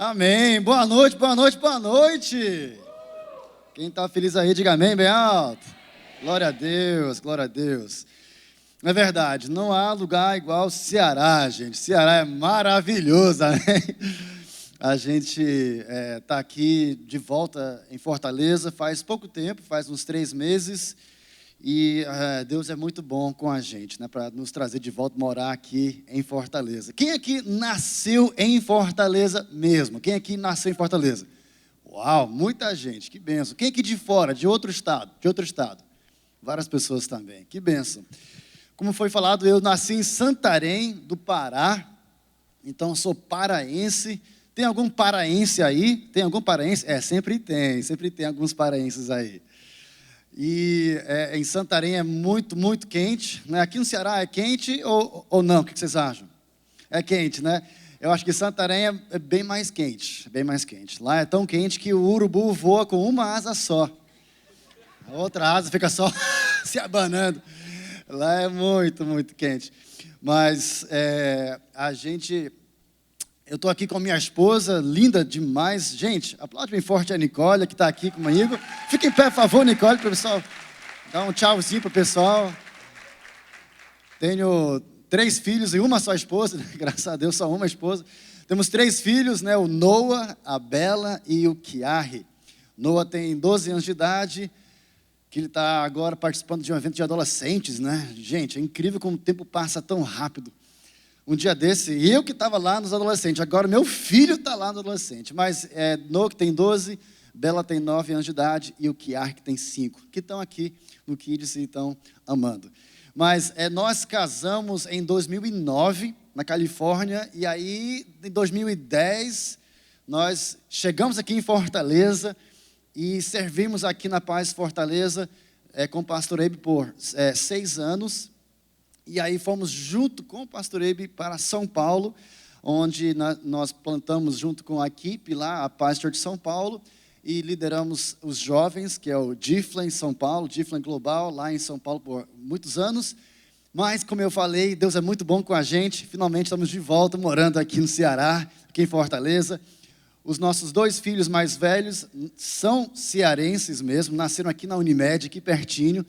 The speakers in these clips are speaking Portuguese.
Amém. Boa noite, boa noite, boa noite. Quem está feliz aí, diga amém bem alto. Glória a Deus, glória a Deus. É verdade, não há lugar igual Ceará, gente. Ceará é maravilhoso, amém? A gente está aqui de volta em Fortaleza faz pouco tempo, faz uns 3 meses. E Deus é muito bom com a gente, né, para nos trazer de volta, morar aqui em Fortaleza. Quem aqui nasceu em Fortaleza mesmo? Quem aqui nasceu em Fortaleza? Uau, muita gente, que bênção. Quem aqui de fora, de outro estado? De outro estado? Várias pessoas também, que bênção. Como foi falado, eu nasci em Santarém, do Pará, então sou paraense. Tem algum paraense aí? Tem algum paraense? sempre tem alguns paraenses aí. E em Santarém é muito, muito quente, né? Aqui no Ceará é quente ou não? O que vocês acham? É quente, né? Eu acho que Santarém é bem mais quente, bem mais quente. Lá é tão quente que o urubu voa com uma asa só. A outra asa fica só se abanando. Lá é muito, muito quente. Mas eu estou aqui com a minha esposa, linda demais. Gente, aplaude bem forte a Nicole, que está aqui comigo. Fica em pé, por favor, Nicole, para o pessoal. Dá um tchauzinho para o pessoal. Tenho 3 filhos e uma só esposa, né? Graças a Deus, só uma esposa. Temos 3 filhos, né? O Noah, a Bela e o Chiari. Noah tem 12 anos de idade, que ele está agora participando de um evento de adolescentes, né? Gente, é incrível como o tempo passa tão rápido. Um dia desse, eu que estava lá nos adolescentes, agora meu filho está lá no adolescente, mas Noah que tem 12, Bela tem 9 anos de idade e o Chiar que tem 5, que estão aqui no Kids e estão amando. Mas nós casamos em 2009, na Califórnia, e aí em 2010 nós chegamos aqui em Fortaleza e servimos aqui na Paz Fortaleza com o pastor Ebe por 6 anos. E aí fomos junto com o pastor Ebe para São Paulo, onde nós plantamos junto com a equipe lá, a Paz Church de São Paulo, e lideramos os jovens, que é o Gifla em São Paulo, Gifla Global, lá em São Paulo por muitos anos. Mas, como eu falei, Deus é muito bom com a gente, finalmente estamos de volta, morando aqui no Ceará, aqui em Fortaleza. Os nossos 2 filhos mais velhos são cearenses mesmo, nasceram aqui na Unimed, aqui pertinho.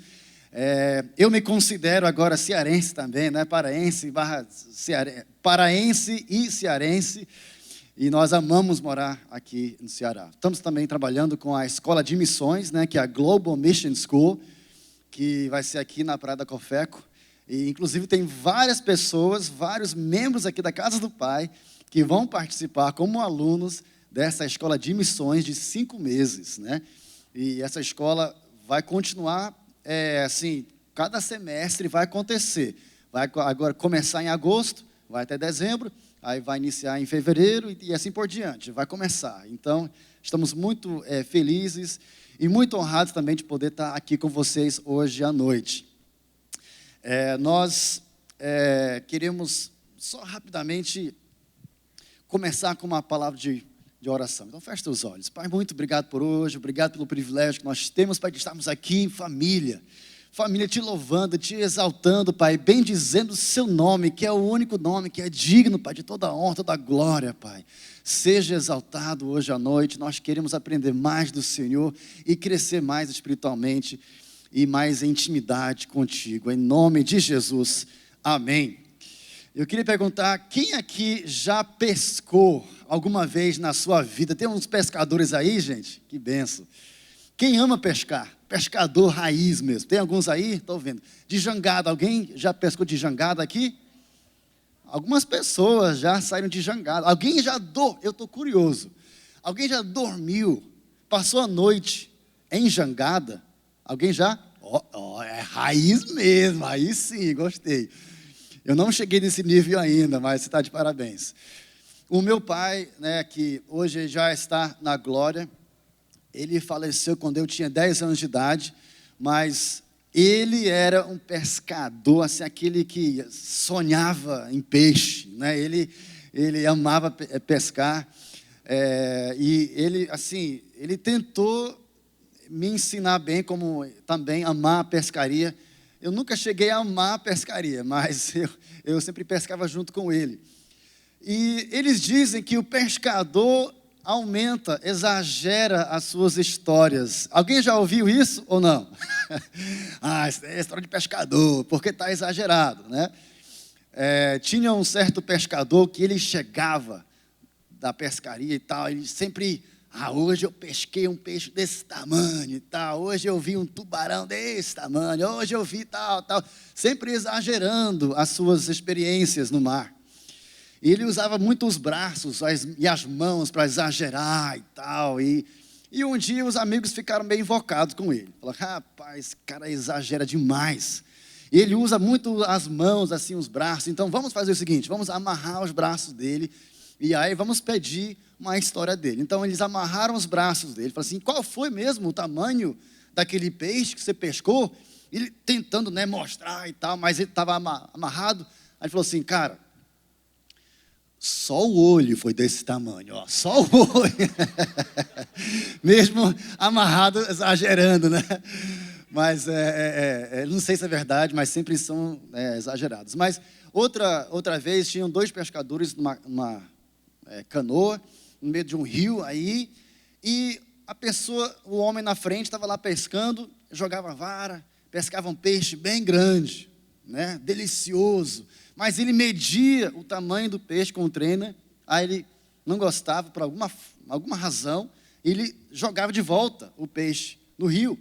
Eu me considero agora cearense também, né? Paraense e cearense, e nós amamos morar aqui no Ceará. Estamos também trabalhando com a escola de missões, né? Que é a Global Mission School, que vai ser aqui na Praia da Cofeco, e inclusive tem várias pessoas, vários membros aqui da Casa do Pai, que vão participar como alunos dessa escola de missões de 5 meses, né? E essa escola vai continuar assim, cada semestre vai acontecer. Vai agora começar em agosto, vai até dezembro, aí vai iniciar em fevereiro e assim por diante, vai começar. Então, estamos muito felizes e muito honrados também de poder estar aqui com vocês hoje à noite. Nós queremos só rapidamente começar com uma palavra de oração. Então, feche os olhos. Pai, muito obrigado por hoje, obrigado pelo privilégio que nós temos, Pai, de estarmos aqui em família. Família te louvando, te exaltando, Pai, bendizendo o seu nome, que é o único nome que é digno, Pai, de toda a honra, toda a glória, Pai. Seja exaltado hoje à noite. Nós queremos aprender mais do Senhor e crescer mais espiritualmente e mais em intimidade contigo. Em nome de Jesus. Amém. Eu queria perguntar, quem aqui já pescou alguma vez na sua vida? Tem uns pescadores aí, gente? Que benção. Quem ama pescar? Pescador raiz mesmo. Tem alguns aí? Estou vendo. De jangada, alguém já pescou de jangada aqui? Algumas pessoas já saíram de jangada. Alguém já eu estou curioso. Alguém já dormiu, passou a noite em jangada? Alguém já? É raiz mesmo, aí sim, gostei. Eu não cheguei nesse nível ainda, mas você está de parabéns. O meu pai, né, que hoje já está na glória, ele faleceu quando eu tinha 10 anos de idade, mas ele era um pescador, assim, aquele que sonhava em peixe, né? Ele amava pescar, e ele, assim, ele tentou me ensinar bem como também amar a pescaria. Eu nunca cheguei a amar a pescaria, mas eu sempre pescava junto com ele. E eles dizem que o pescador aumenta, exagera as suas histórias. Alguém já ouviu isso ou não? Isso é história de pescador, porque está exagerado, né? Tinha um certo pescador que ele chegava da pescaria e tal, ele sempre, hoje eu pesquei um peixe desse tamanho e tal, hoje eu vi um tubarão desse tamanho, hoje eu vi tal, sempre exagerando as suas experiências no mar. E ele usava muito os braços e as mãos para exagerar e tal. E um dia os amigos ficaram meio invocados com ele. Falaram, rapaz, esse cara exagera demais. E ele usa muito as mãos, assim, os braços. Então vamos fazer o seguinte, vamos amarrar os braços dele e aí vamos pedir uma história dele. Então eles amarraram os braços dele. Falaram assim, qual foi mesmo o tamanho daquele peixe que você pescou? Ele tentando, né, mostrar e tal, mas ele estava amarrado. Aí ele falou assim, cara, só o olho foi desse tamanho, ó, só o olho. Mesmo amarrado, exagerando, né? Mas, não sei se é verdade, mas sempre são exagerados. Mas, outra vez, tinham 2 pescadores numa canoa, no meio de um rio aí, e o homem na frente estava lá pescando, jogava vara, pescava um peixe bem grande, né? Delicioso. Mas ele media o tamanho do peixe com o trainer, aí ele não gostava, por alguma razão, ele jogava de volta o peixe no rio.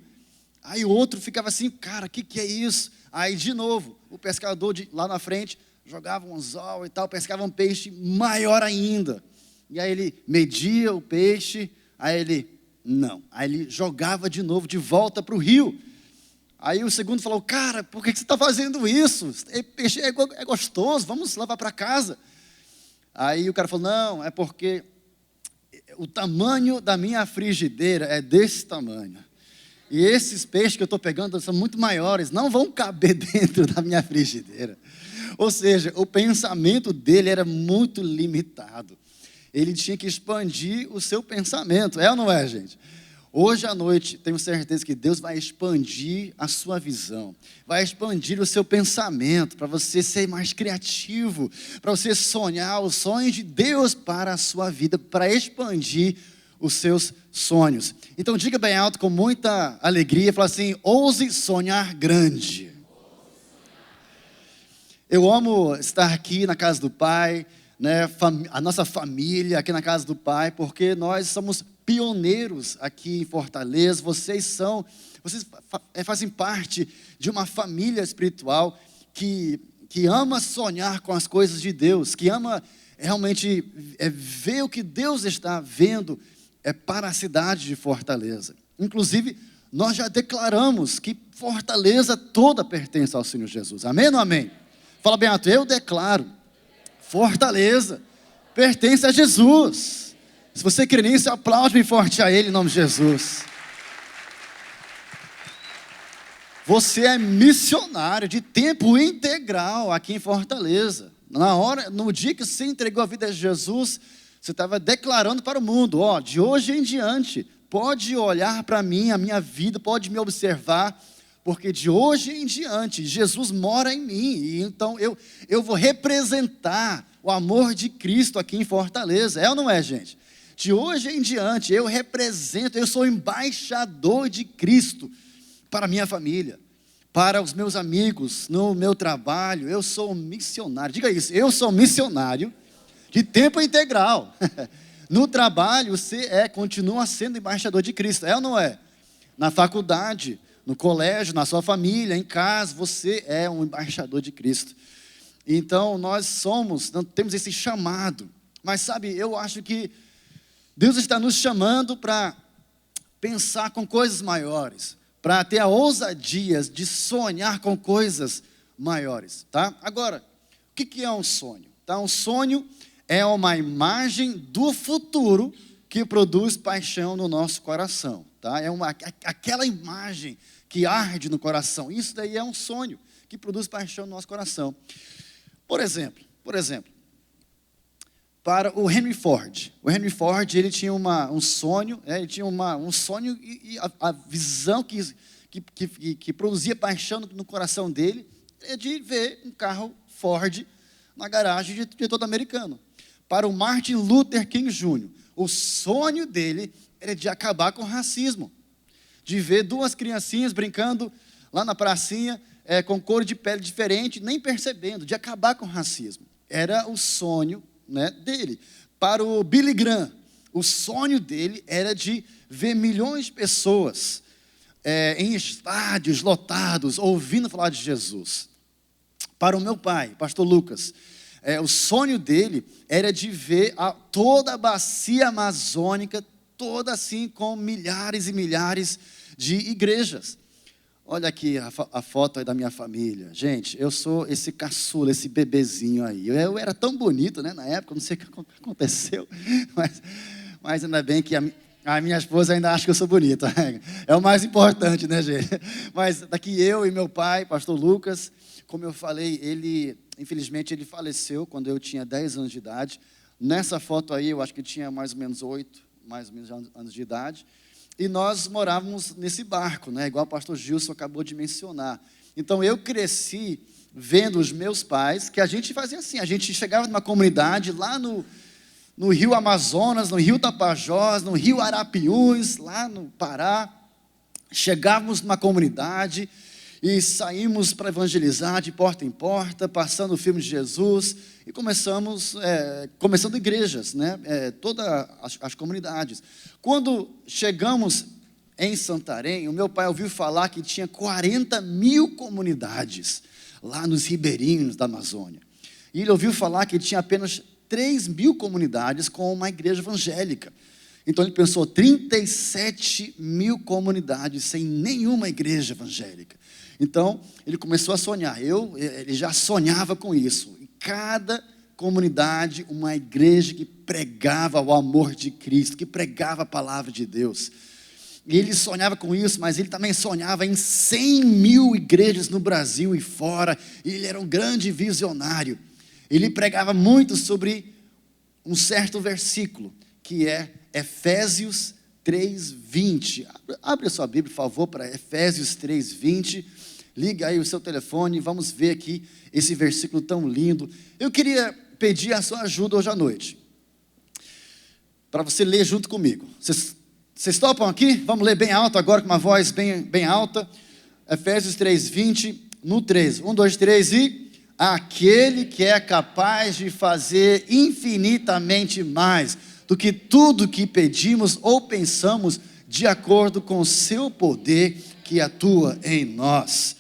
Aí o outro ficava assim, cara, o que é isso? Aí de novo, o pescador lá na frente jogava um anzol e tal, pescava um peixe maior ainda. E aí ele media o peixe, aí ele jogava de novo de volta para o rio. Aí o segundo falou, cara, por que você está fazendo isso? Peixe é gostoso, vamos levar para casa. Aí o cara falou, não, é porque o tamanho da minha frigideira é desse tamanho. E esses peixes que eu estou pegando são muito maiores, não vão caber dentro da minha frigideira. Ou seja, o pensamento dele era muito limitado. Ele tinha que expandir o seu pensamento, é ou não é, gente? Hoje à noite, tenho certeza que Deus vai expandir a sua visão, vai expandir o seu pensamento, para você ser mais criativo, para você sonhar os sonhos de Deus para a sua vida, para expandir os seus sonhos. Então diga bem alto, com muita alegria, fala assim, ouse sonhar grande. Eu amo estar aqui na casa do Pai, né, a nossa família aqui na casa do Pai, porque nós somos pioneiros aqui em Fortaleza, vocês fazem parte de uma família espiritual que ama sonhar com as coisas de Deus, que ama realmente ver o que Deus está vendo para a cidade de Fortaleza. Inclusive, nós já declaramos que Fortaleza toda pertence ao Senhor Jesus, amém ou não amém? Fala bem alto, eu declaro, Fortaleza pertence a Jesus. Se você crê nisso, aplaude bem forte a Ele em nome de Jesus. Você é missionário de tempo integral aqui em Fortaleza. No dia que você entregou a vida a Jesus, você estava declarando para o mundo, de hoje em diante, pode olhar para mim, a minha vida, pode me observar, porque de hoje em diante, Jesus mora em mim, e então eu vou representar o amor de Cristo aqui em Fortaleza, é ou não é, gente? De hoje em diante, eu sou embaixador de Cristo para a minha família, para os meus amigos, no meu trabalho, eu sou missionário. Diga isso, eu sou missionário de tempo integral. No trabalho, você continua sendo embaixador de Cristo, é ou não é? Na faculdade, no colégio, na sua família, em casa, você é um embaixador de Cristo. Então, nós temos esse chamado. Mas sabe, eu acho que Deus está nos chamando para pensar com coisas maiores, para ter a ousadia de sonhar com coisas maiores, tá? Agora, o que é um sonho? Tá? Um sonho é uma imagem do futuro que produz paixão no nosso coração, tá? É aquela imagem que arde no coração. Isso daí é um sonho que produz paixão no nosso coração. Por exemplo, para o Henry Ford. O Henry Ford, ele tinha um sonho, um sonho e a visão que produzia paixão no coração dele é de ver um carro Ford na garagem de todo americano. Para o Martin Luther King Jr., O sonho dele era de acabar com o racismo, de ver duas criancinhas brincando lá na pracinha, com cor de pele diferente, nem percebendo, de acabar com o racismo. Era o sonho, né, dele. Para o Billy Graham, o sonho dele era de ver milhões de pessoas em estádios lotados, ouvindo falar de Jesus. Para o meu pai, pastor Lucas, o sonho dele era de ver toda a bacia amazônica, toda assim, com milhares e milhares de igrejas. Olha aqui a foto aí da minha família. Gente, eu sou esse caçula, esse bebezinho aí. Eu era tão bonito, né, na época, não sei o que aconteceu, mas ainda bem que a minha esposa ainda acha que eu sou bonito. É o mais importante, né, gente? Mas daqui eu e meu pai, pastor Lucas, como eu falei, infelizmente, ele faleceu quando eu tinha 10 anos de idade. Nessa foto aí, eu acho que tinha mais ou menos 8 anos de idade. E nós morávamos nesse barco, né? Igual o pastor Gilson acabou de mencionar. Então, eu cresci vendo os meus pais, que a gente fazia assim, a gente chegava numa comunidade lá no Rio Amazonas, no Rio Tapajós, no Rio Arapiuns, lá no Pará. Chegávamos numa comunidade e saímos para evangelizar de porta em porta, passando o filme de Jesus, e começando igrejas, né? Todas as comunidades. Quando chegamos em Santarém, o meu pai ouviu falar que tinha 40 mil comunidades lá nos ribeirinhos da Amazônia. E ele ouviu falar que tinha apenas 3 mil comunidades com uma igreja evangélica. Então ele pensou, 37 mil comunidades sem nenhuma igreja evangélica. Então, ele começou a sonhar. Ele já sonhava com isso. Em cada comunidade, uma igreja que pregava o amor de Cristo, que pregava a palavra de Deus. E ele sonhava com isso, mas ele também sonhava em 100 mil igrejas no Brasil e fora. E ele era um grande visionário. Ele pregava muito sobre um certo versículo, que é Efésios 3:20. Abre a sua Bíblia, por favor, para Efésios 3:20. Liga aí o seu telefone, vamos ver aqui esse versículo tão lindo. Eu queria pedir a sua ajuda hoje à noite, para você ler junto comigo. Vocês topam aqui? Vamos ler bem alto agora, com uma voz bem alta. Efésios 3:20, no 3. 1, 2, 3 e... Aquele que é capaz de fazer infinitamente mais do que tudo que pedimos ou pensamos, de acordo com o seu poder que atua em nós.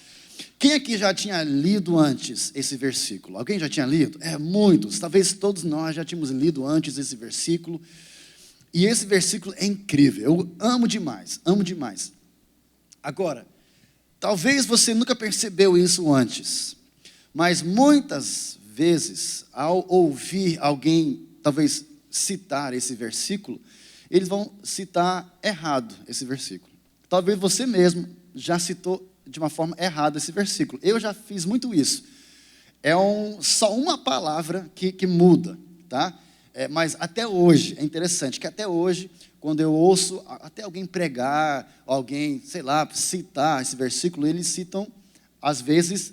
Quem aqui já tinha lido antes esse versículo? Alguém já tinha lido? Muitos, talvez todos nós já tínhamos lido antes esse versículo. E esse versículo é incrível, eu amo demais, amo demais. Agora, talvez você nunca percebeu isso antes, mas muitas vezes, ao ouvir alguém, talvez, citar esse versículo, eles vão citar errado esse versículo. Talvez você mesmo já citou de uma forma errada esse versículo. Eu já fiz muito isso. Só uma palavra que muda, tá? Mas até hoje, é interessante que até hoje, quando eu ouço até alguém pregar, alguém, sei lá, citar esse versículo, eles citam, às vezes,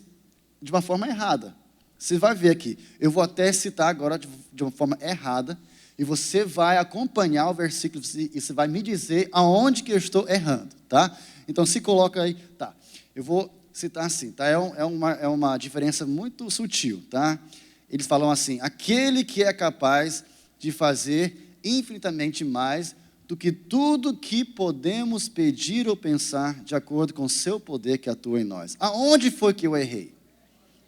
de uma forma errada. Você vai ver aqui, eu vou até citar agora de uma forma errada, e você vai acompanhar o versículo, e você vai me dizer aonde que eu estou errando, tá? Então, se coloca aí, tá? Eu vou citar assim, tá? É uma diferença muito sutil, tá? Eles falam assim, aquele que é capaz de fazer infinitamente mais do que tudo que podemos pedir ou pensar, de acordo com o seu poder que atua em nós. Aonde foi que eu errei?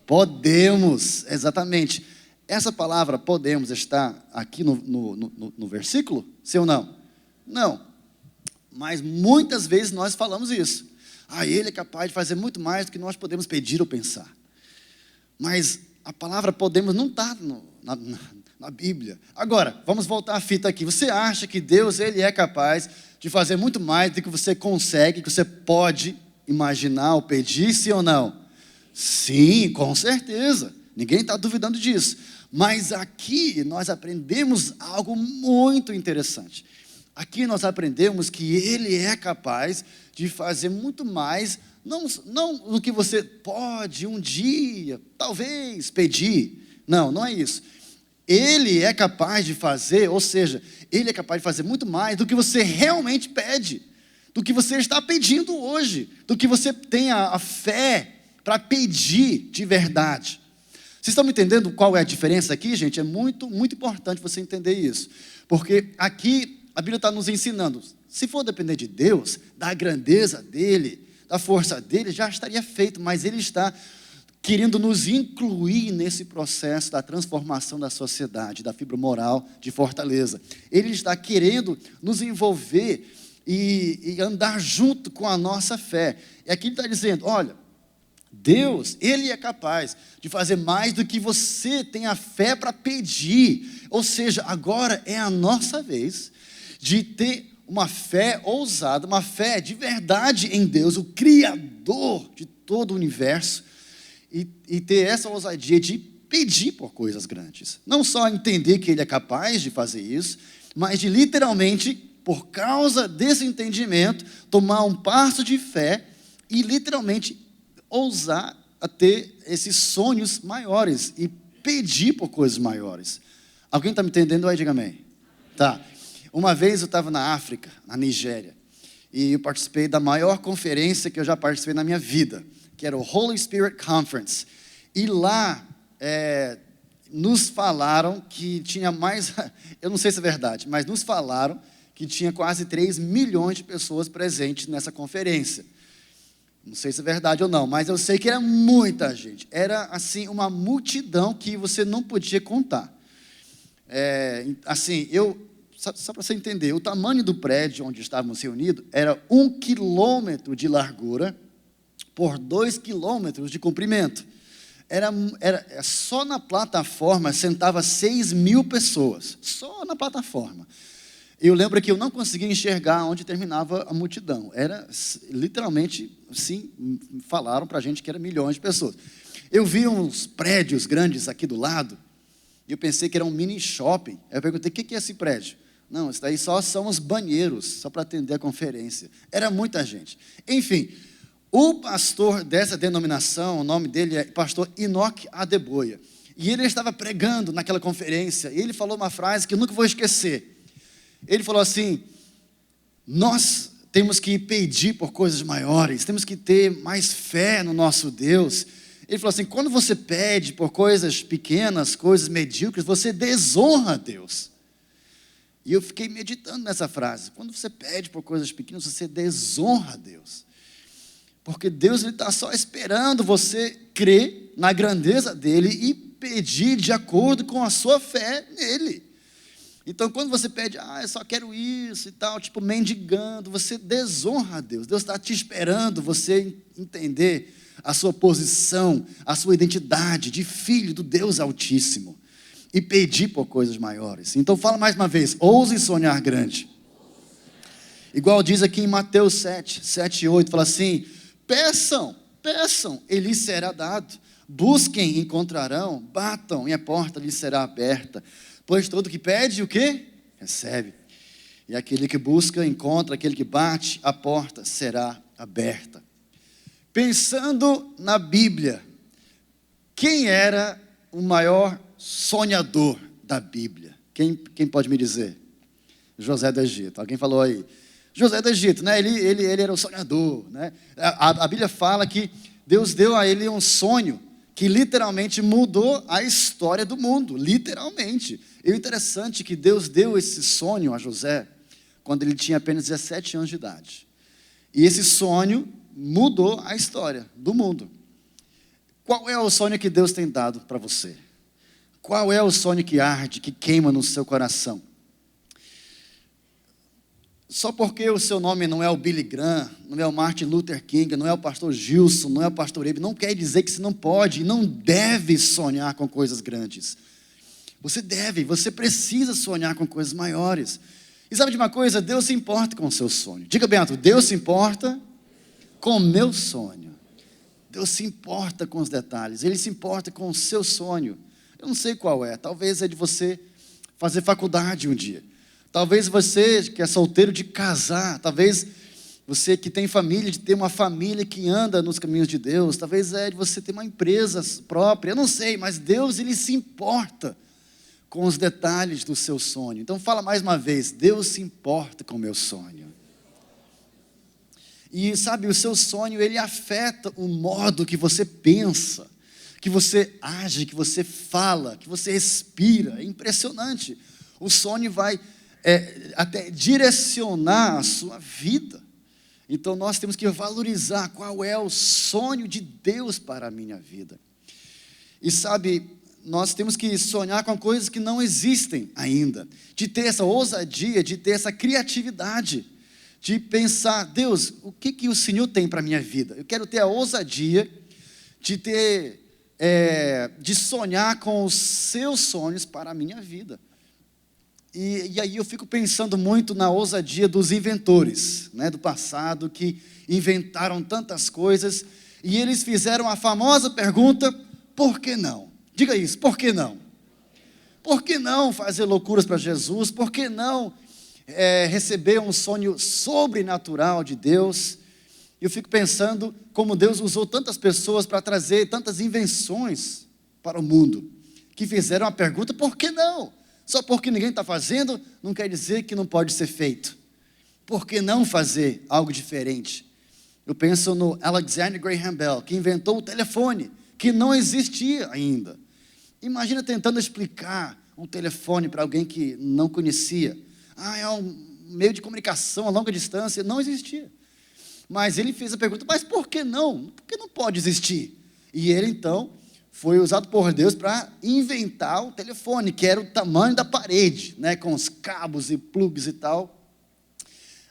Podemos, exatamente. Essa palavra podemos está aqui no versículo? Sim ou não? Não. Mas muitas vezes nós falamos isso. Ele é capaz de fazer muito mais do que nós podemos pedir ou pensar. Mas a palavra podemos não está na Bíblia. Agora, vamos voltar à fita aqui. Você acha que Deus ele é capaz de fazer muito mais do que você consegue, que você pode imaginar ou pedir, sim ou não? Sim, com certeza. Ninguém está duvidando disso. Mas aqui nós aprendemos algo muito interessante. Aqui nós aprendemos que Ele é capaz de fazer muito mais, não do que você pode um dia, talvez, pedir. Não é isso. Ele é capaz de fazer, ou seja, Ele é capaz de fazer muito mais do que você realmente pede, do que você está pedindo hoje, do que você tem a fé para pedir de verdade. Vocês estão me entendendo qual é a diferença aqui, gente? É muito, muito importante você entender isso. Porque aqui a Bíblia está nos ensinando, se for depender de Deus, da grandeza dEle, da força dEle, já estaria feito, mas Ele está querendo nos incluir nesse processo da transformação da sociedade, da fibra moral de Fortaleza. Ele está querendo nos envolver e andar junto com a nossa fé. E aqui ele está dizendo, olha, Deus, Ele é capaz de fazer mais do que você tem a fé para pedir. Ou seja, agora é a nossa vez de ter uma fé ousada, uma fé de verdade em Deus, o Criador de todo o universo, e ter essa ousadia de pedir por coisas grandes. Não só entender que Ele é capaz de fazer isso, mas de literalmente, por causa desse entendimento, tomar um passo de fé e literalmente ousar a ter esses sonhos maiores e pedir por coisas maiores. Alguém está me entendendo aí? Diga amém. Tá. Uma vez eu estava na África, na Nigéria, e eu participei da maior conferência que eu já participei na minha vida, que era o Holy Spirit Conference. E lá nos falaram que tinha mais, eu não sei se é verdade, mas nos falaram que tinha quase 3 milhões de pessoas presentes nessa conferência. Não sei se é verdade ou não, mas eu sei que era muita gente. Era, assim, uma multidão que você não podia contar. Só para você entender, o tamanho do prédio onde estávamos reunidos era 1 quilômetro de largura por 2 quilômetros de comprimento. Era só na plataforma sentava 6 mil pessoas, só na plataforma. Eu lembro que eu não conseguia enxergar onde terminava a multidão. Era literalmente, sim, falaram para a gente que eram milhões de pessoas. Eu vi uns prédios grandes aqui do lado, e eu pensei que era um mini shopping. Aí eu perguntei, o que é esse prédio? Não, isso daí só são os banheiros, só para atender a conferência. Era muita gente. Enfim, o pastor dessa denominação, o nome dele é pastor Enoch Adeboia. E ele estava pregando naquela conferência, e ele falou uma frase que eu nunca vou esquecer. Ele falou assim, nós temos que pedir por coisas maiores, temos que ter mais fé no nosso Deus. Ele falou assim, quando você pede por coisas pequenas, coisas medíocres, você desonra a Deus. E eu fiquei meditando nessa frase, quando você pede por coisas pequenas, você desonra a Deus. Porque Deus está só esperando você crer na grandeza dEle e pedir de acordo com a sua fé nele. Então, quando você pede, eu só quero isso e tal, tipo mendigando, você desonra a Deus. Deus está te esperando você entender a sua posição, a sua identidade de filho do Deus Altíssimo e pedir por coisas maiores. Então, fala mais uma vez, ouse sonhar grande. Igual diz aqui em Mateus 7 e 8, fala assim, peçam, e lhes será dado. Busquem, encontrarão, batam e a porta lhes será aberta. Pois todo que pede, o quê? Recebe. E aquele que busca, encontra, aquele que bate, a porta será aberta. Pensando na Bíblia, quem era o maior sonhador da Bíblia? Quem pode me dizer? José do Egito. Alguém falou aí. José do Egito, né? Ele era o sonhador, né? A Bíblia fala que Deus deu a ele um sonho que literalmente mudou a história do mundo, literalmente. E o interessante é que Deus deu esse sonho a José quando ele tinha apenas 17 anos de idade. E esse sonho mudou a história do mundo. Qual é o sonho que Deus tem dado para você? Qual é o sonho que arde, que queima no seu coração? Só porque o seu nome não é o Billy Graham, não é o Martin Luther King, não é o pastor Gilson, não é o pastor Ebe, não quer dizer que você não pode e não deve sonhar com coisas grandes. Você precisa sonhar com coisas maiores. E sabe de uma coisa? Deus se importa com o seu sonho. Diga bem alto, Deus se importa com o meu sonho. Deus se importa com os detalhes, Ele se importa com o seu sonho. Eu não sei qual é, talvez é de você fazer faculdade um dia. Talvez você que é solteiro de casar, talvez você que tem família, de ter uma família que anda nos caminhos de Deus, talvez é de você ter uma empresa própria, eu não sei, mas Deus, Ele se importa com os detalhes do seu sonho. Então fala mais uma vez, Deus se importa com o meu sonho. E sabe, o seu sonho, ele afeta o modo que você pensa, que você age, que você fala, que você respira. É impressionante. O sonho vai até direcionar a sua vida. Então nós temos que valorizar qual é o sonho de Deus para a minha vida. E sabe, nós temos que sonhar com coisas que não existem ainda, de ter essa ousadia, de ter essa criatividade, de pensar, Deus, o que o Senhor tem para a minha vida? Eu quero ter a ousadia de ter, de sonhar com os seus sonhos para a minha vida. E aí eu fico pensando muito na ousadia dos inventores, né, do passado, que inventaram tantas coisas, e eles fizeram a famosa pergunta, por que não? Diga isso, por que não? Por que não fazer loucuras para Jesus? Por que não receber um sonho sobrenatural de Deus? Eu fico pensando como Deus usou tantas pessoas para trazer tantas invenções para o mundo, que fizeram a pergunta, por que não? Só porque ninguém está fazendo, não quer dizer que não pode ser feito. Por que não fazer algo diferente? Eu penso no Alexander Graham Bell, que inventou o telefone, que não existia ainda. Imagina tentando explicar um telefone para alguém que não conhecia. É um meio de comunicação a longa distância, não existia. Mas ele fez a pergunta, mas por que não? Por que não pode existir? E ele então foi usado por Deus para inventar o telefone, que era o tamanho da parede, né, com os cabos e plugs e tal.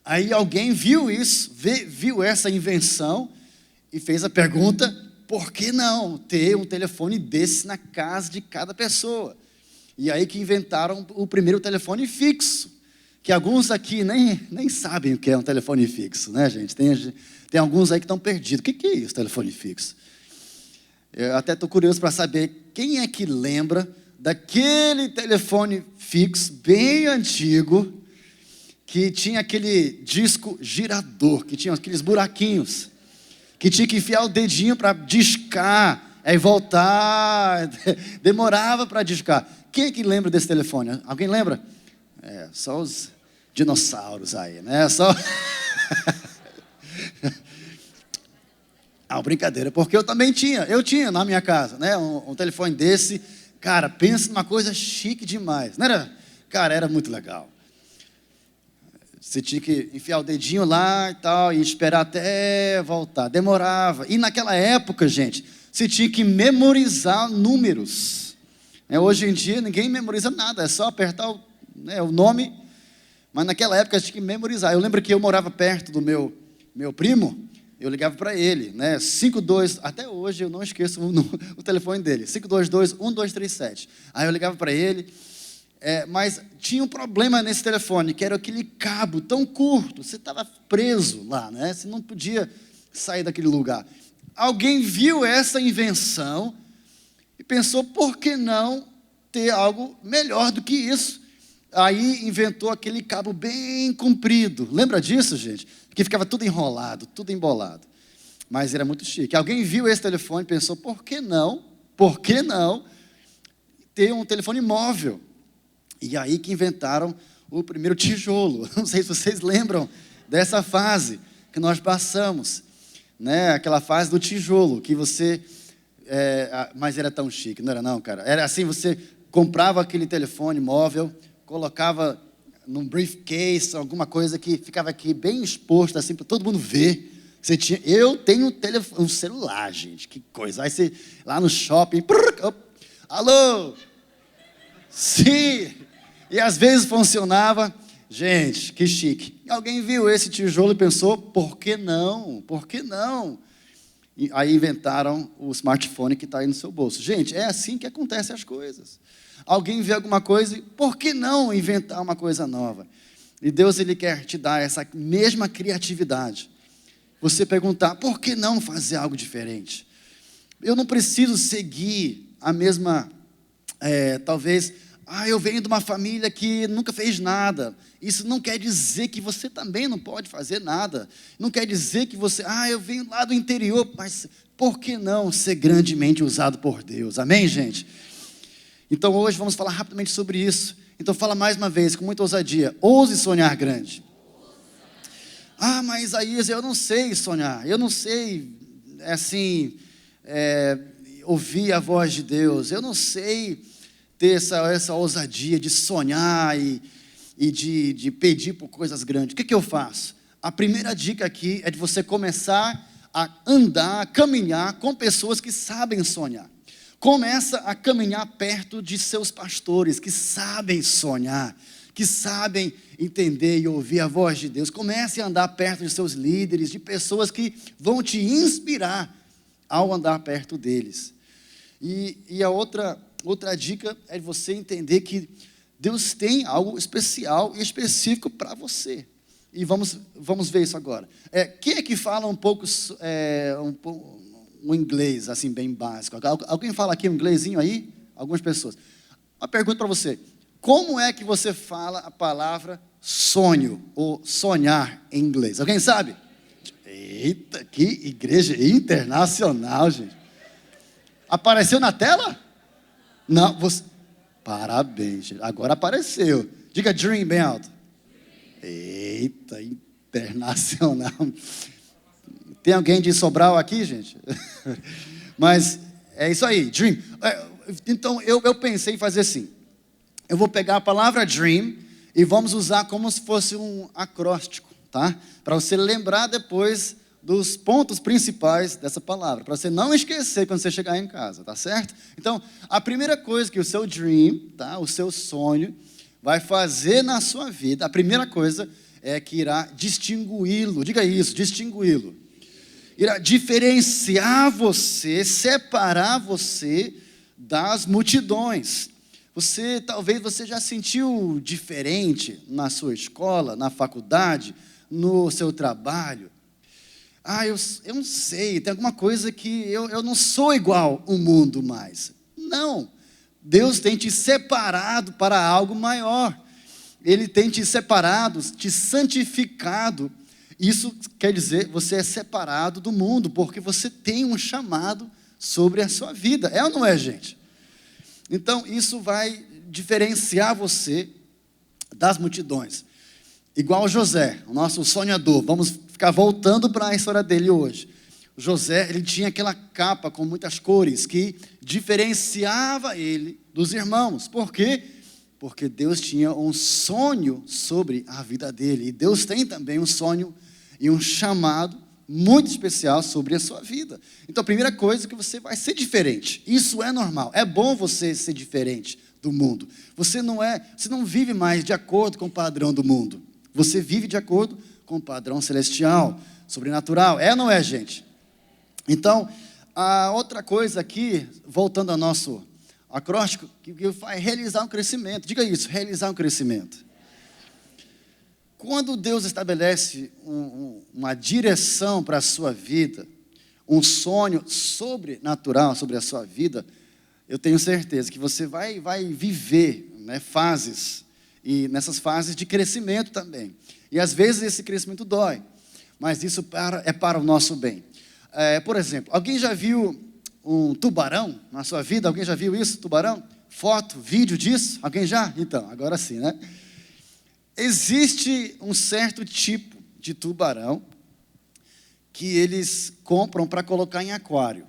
Aí alguém viu isso, viu essa invenção e fez a pergunta, por que não ter um telefone desse na casa de cada pessoa? E aí que inventaram o primeiro telefone fixo, que alguns aqui nem sabem o que é um telefone fixo, né, gente? Tem alguns aí que estão perdidos. O que é isso, telefone fixo? Eu até estou curioso para saber quem é que lembra daquele telefone fixo, bem antigo, que tinha aquele disco girador, que tinha aqueles buraquinhos, que tinha que enfiar o dedinho para discar, aí voltar, demorava para discar. Quem é que lembra desse telefone? Alguém lembra? Só os dinossauros aí, né? Só... brincadeira, porque eu também tinha na minha casa, né? Um telefone desse, cara, pensa numa coisa chique demais, não era? Cara, era muito legal. Você tinha que enfiar o dedinho lá e tal, e esperar até voltar. Demorava. E naquela época, gente, você tinha que memorizar números. Hoje em dia, ninguém memoriza nada. É só apertar o nome. Mas naquela época, tinha que memorizar. Eu lembro que eu morava perto do meu primo. Eu ligava para ele, né? 52, até hoje eu não esqueço o telefone dele. 522-1237. Aí eu ligava para ele. Mas tinha um problema nesse telefone, que era aquele cabo tão curto, você estava preso lá, né? Você não podia sair daquele lugar. Alguém viu essa invenção e pensou, por que não ter algo melhor do que isso? Aí inventou aquele cabo bem comprido. Lembra disso, gente? Que ficava tudo enrolado, tudo embolado. Mas era muito chique. Alguém viu esse telefone e pensou, por que não ter um telefone móvel? E aí que inventaram o primeiro tijolo. Não sei se vocês lembram dessa fase que nós passamos, né? Aquela fase do tijolo, que você... mas era tão chique, não era não, cara? Era assim, você comprava aquele telefone móvel, colocava num briefcase, alguma coisa que ficava aqui bem exposto, assim, para todo mundo ver. Eu tenho um celular, gente, que coisa. Aí você, lá no shopping, alô? Sim! E às vezes funcionava. Gente, que chique. Alguém viu esse tijolo e pensou, por que não? Por que não? E aí inventaram o smartphone que está aí no seu bolso. Gente, é assim que acontecem as coisas. Alguém vê alguma coisa e, por que não inventar uma coisa nova? E Deus, Ele quer te dar essa mesma criatividade. Você perguntar, por que não fazer algo diferente? Eu não preciso seguir a mesma, talvez... eu venho de uma família que nunca fez nada. Isso não quer dizer que você também não pode fazer nada. Não quer dizer que você... eu venho lá do interior, mas por que não ser grandemente usado por Deus? Amém, gente? Então hoje vamos falar rapidamente sobre isso. Então fala mais uma vez, com muita ousadia. Ouse sonhar grande. Ah, mas Isaías, eu não sei sonhar. Eu não sei, ouvir a voz de Deus. Eu não sei ter essa ousadia de sonhar e de pedir por coisas grandes. O que eu faço? A primeira dica aqui é de você começar a andar, a caminhar com pessoas que sabem sonhar. Começa a caminhar perto de seus pastores que sabem sonhar, que sabem entender e ouvir a voz de Deus. Comece a andar perto de seus líderes, de pessoas que vão te inspirar ao andar perto deles. E a outra dica é você entender que Deus tem algo especial e específico para você. E vamos ver isso agora. Quem é que fala um pouco um inglês, assim, bem básico? Alguém fala aqui um inglesinho aí? Algumas pessoas. Uma pergunta para você. Como é que você fala a palavra sonho ou sonhar em inglês? Alguém sabe? Eita, que igreja internacional, gente. Apareceu na tela? Não, você... Parabéns, gente. Agora apareceu. Diga dream bem alto. Eita, internacional. Tem alguém de Sobral aqui, gente? Mas é isso aí, dream. Então eu pensei em fazer assim. Eu vou pegar a palavra dream e vamos usar como se fosse um acróstico, tá? Para você lembrar depois dos pontos principais dessa palavra, para você não esquecer quando você chegar em casa, tá certo? Então, a primeira coisa que o seu dream, tá? O seu sonho vai fazer na sua vida, a primeira coisa é que irá distingui-lo. Diga isso, distingui-lo. Irá diferenciar você, separar você das multidões. Talvez você já sentiu diferente na sua escola, na faculdade, no seu trabalho. Eu não sei, tem alguma coisa que eu não sou igual ao mundo mais. Não, Deus tem te separado para algo maior. Ele tem te separado, te santificado. Isso quer dizer, você é separado do mundo, porque você tem um chamado sobre a sua vida. É ou não é, gente? Então, isso vai diferenciar você das multidões. Igual José, o nosso sonhador. Vamos ficar voltando para a história dele hoje. José, ele tinha aquela capa com muitas cores que diferenciava ele dos irmãos. Por quê? Porque Deus tinha um sonho sobre a vida dele. E Deus tem também um sonho e um chamado muito especial sobre a sua vida. Então, a primeira coisa é que você vai ser diferente. Isso é normal. É bom você ser diferente do mundo. Você não vive mais de acordo com o padrão do mundo. Você vive de acordo com o padrão celestial, sobrenatural. É ou não é, gente? Então, a outra coisa aqui, voltando ao nosso acróstico, que vai realizar um crescimento. Diga isso, realizar um crescimento. Quando Deus estabelece uma direção para a sua vida, um sonho sobrenatural sobre a sua vida, eu tenho certeza que você vai viver, né, fases, e nessas fases de crescimento também. E às vezes esse crescimento dói, mas isso é para o nosso bem. Por exemplo, alguém já viu um tubarão na sua vida? Alguém já viu isso, tubarão? Foto, vídeo disso? Alguém já? Então, agora sim, né? Existe um certo tipo de tubarão que eles compram para colocar em aquário.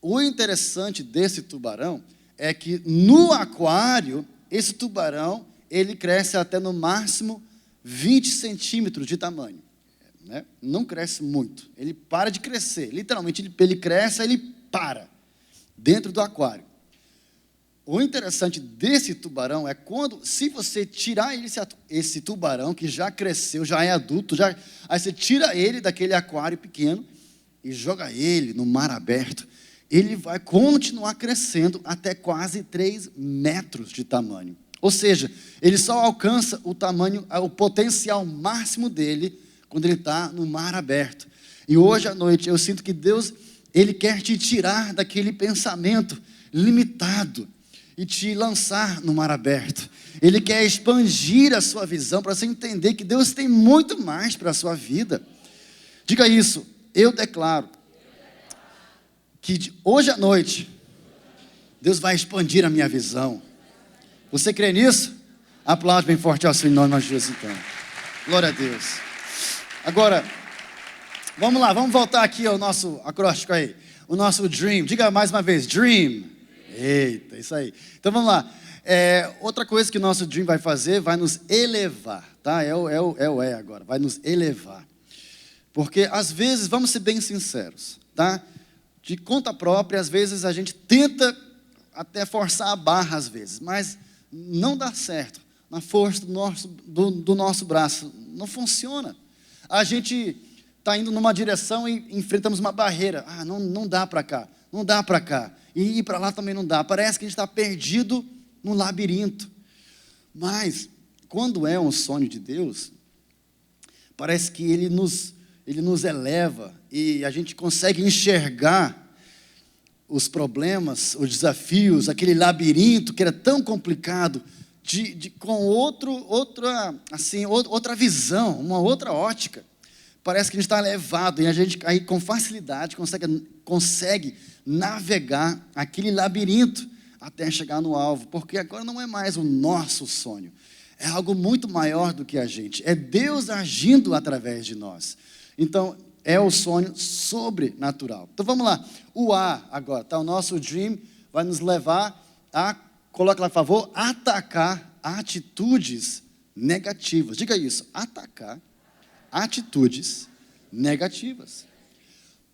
O interessante desse tubarão é que no aquário, esse tubarão, ele cresce até no máximo 20 centímetros de tamanho. Né? Não cresce muito, ele para de crescer, literalmente ele cresce, ele para, dentro do aquário. O interessante desse tubarão é se você tirar esse tubarão, que já cresceu, já é adulto, aí você tira ele daquele aquário pequeno e joga ele no mar aberto, ele vai continuar crescendo até quase 3 metros de tamanho. Ou seja, ele só alcança o potencial máximo dele quando ele está no mar aberto. E hoje à noite eu sinto que Deus, Ele quer te tirar daquele pensamento limitado e te lançar no mar aberto. Ele quer expandir a sua visão para você entender que Deus tem muito mais para a sua vida. Diga isso, eu declaro que hoje à noite Deus vai expandir a minha visão. Você crê nisso? Aplaude bem forte ao Senhor em nome de Jesus, então. Glória a Deus. Agora, vamos lá, vamos voltar aqui ao nosso acróstico aí. O nosso dream. Diga mais uma vez, dream. Eita, isso aí. Então vamos lá. Outra coisa que o nosso dream vai fazer, vai nos elevar, tá? É o agora, vai nos elevar. Porque às vezes, vamos ser bem sinceros, tá? De conta própria, às vezes a gente tenta até forçar a barra às vezes, mas não dá certo. Na força do nosso braço, não funciona. A gente está indo numa direção e enfrentamos uma barreira. Não dá para cá, não dá para cá. E ir para lá também não dá. Parece que a gente está perdido num labirinto. Mas, quando é um sonho de Deus, parece que Ele nos eleva e a gente consegue enxergar os problemas, os desafios, aquele labirinto que era tão complicado, com outra visão, uma outra ótica. Parece que a gente está elevado e a gente aí com facilidade consegue navegar aquele labirinto até chegar no alvo, porque agora não é mais o nosso sonho, é algo muito maior do que a gente, é Deus agindo através de nós. Então, é o sonho sobrenatural. Então, vamos lá, o A agora, tá? O nosso dream vai nos levar a, coloca lá por favor, atacar atitudes negativas. Diga isso, atacar atitudes negativas.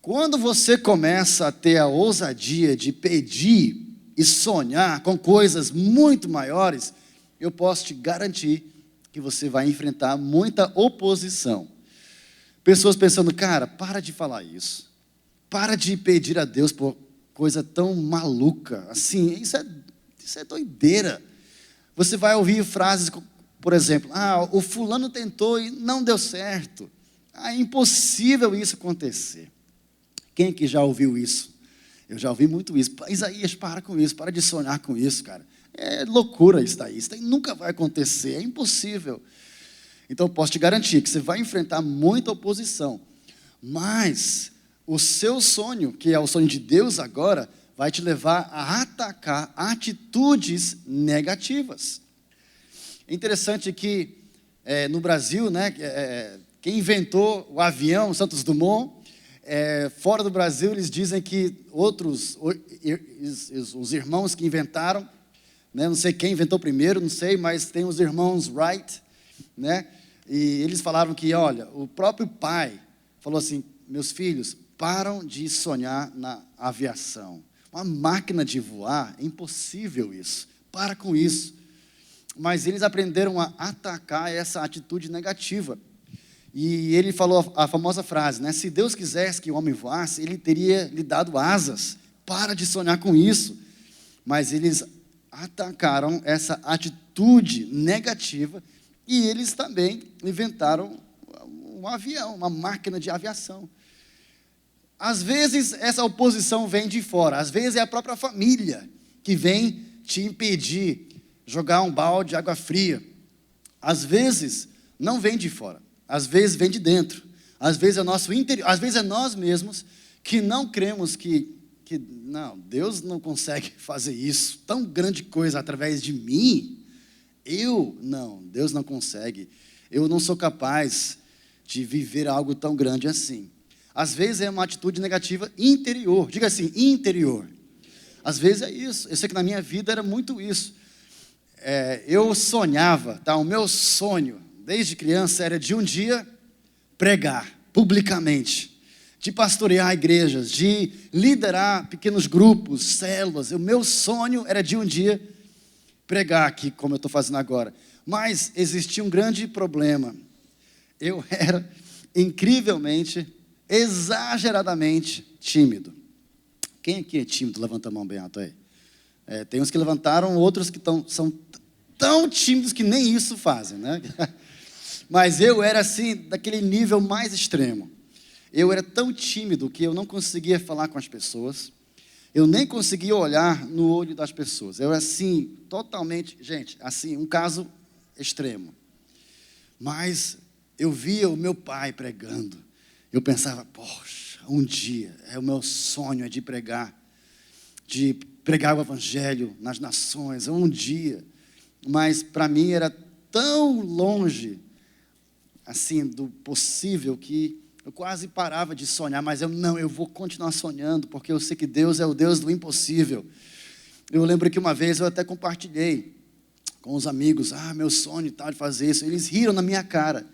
Quando você começa a ter a ousadia de pedir e sonhar com coisas muito maiores, eu posso te garantir que você vai enfrentar muita oposição. Pessoas pensando, cara, para de falar isso. Para de pedir a Deus por coisa tão maluca. Assim, isso é doideira. Você vai ouvir frases, por exemplo, o fulano tentou e não deu certo. É impossível isso acontecer. Quem que já ouviu isso? Eu já ouvi muito isso. Isaías, para com isso, para de sonhar com isso, cara. É loucura isso daí nunca vai acontecer, é impossível. Então, eu posso te garantir que você vai enfrentar muita oposição. Mas o seu sonho, que é o sonho de Deus agora, vai te levar a atacar atitudes negativas. É interessante que no Brasil, né, quem inventou o avião, Santos Dumont, fora do Brasil, eles dizem que os irmãos que inventaram, né, não sei quem inventou primeiro, não sei, mas tem os irmãos Wright, né, e eles falaram que, olha, o próprio pai falou assim, meus filhos, param de sonhar na aviação. Uma máquina de voar, é impossível isso, para com isso. Mas eles aprenderam a atacar essa atitude negativa. E ele falou a famosa frase, né? Se Deus quisesse que o homem voasse, Ele teria lhe dado asas. Para de sonhar com isso. Mas eles atacaram essa atitude negativa e eles também inventaram um avião, uma máquina de aviação. Às vezes essa oposição vem de fora, às vezes é a própria família que vem te impedir jogar um balde de água fria. Às vezes não vem de fora. Às vezes vem de dentro, às vezes é nosso interior, às vezes é nós mesmos que não cremos que não, Deus não consegue fazer isso, tão grande coisa através de mim, Deus não consegue, eu não sou capaz de viver algo tão grande assim. Às vezes é uma atitude negativa interior, diga assim, interior. Às vezes é isso, eu sei que na minha vida era muito isso. Eu sonhava, tá? O meu sonho desde criança era de um dia pregar publicamente, de pastorear igrejas, de liderar pequenos grupos, células. O meu sonho era de um dia pregar aqui, como eu estou fazendo agora. Mas existia um grande problema. Eu era incrivelmente, exageradamente tímido. Quem aqui é tímido? Levanta a mão bem alto aí. Tem uns que levantaram, outros que são tão tímidos que nem isso fazem, né? Mas eu era assim, daquele nível mais extremo. Eu era tão tímido que eu não conseguia falar com as pessoas. Eu nem conseguia olhar no olho das pessoas. Eu era assim, totalmente, gente, assim, um caso extremo. Mas eu via o meu pai pregando. Eu pensava, poxa, um dia, o meu sonho é de pregar pregar o evangelho nas nações, um dia. Mas para mim era tão longe, assim, do possível, que eu quase parava de sonhar, mas eu vou continuar sonhando, porque eu sei que Deus é o Deus do impossível. Eu lembro que uma vez eu até compartilhei com os amigos, meu sonho e tal, de fazer isso. Eles riram na minha cara,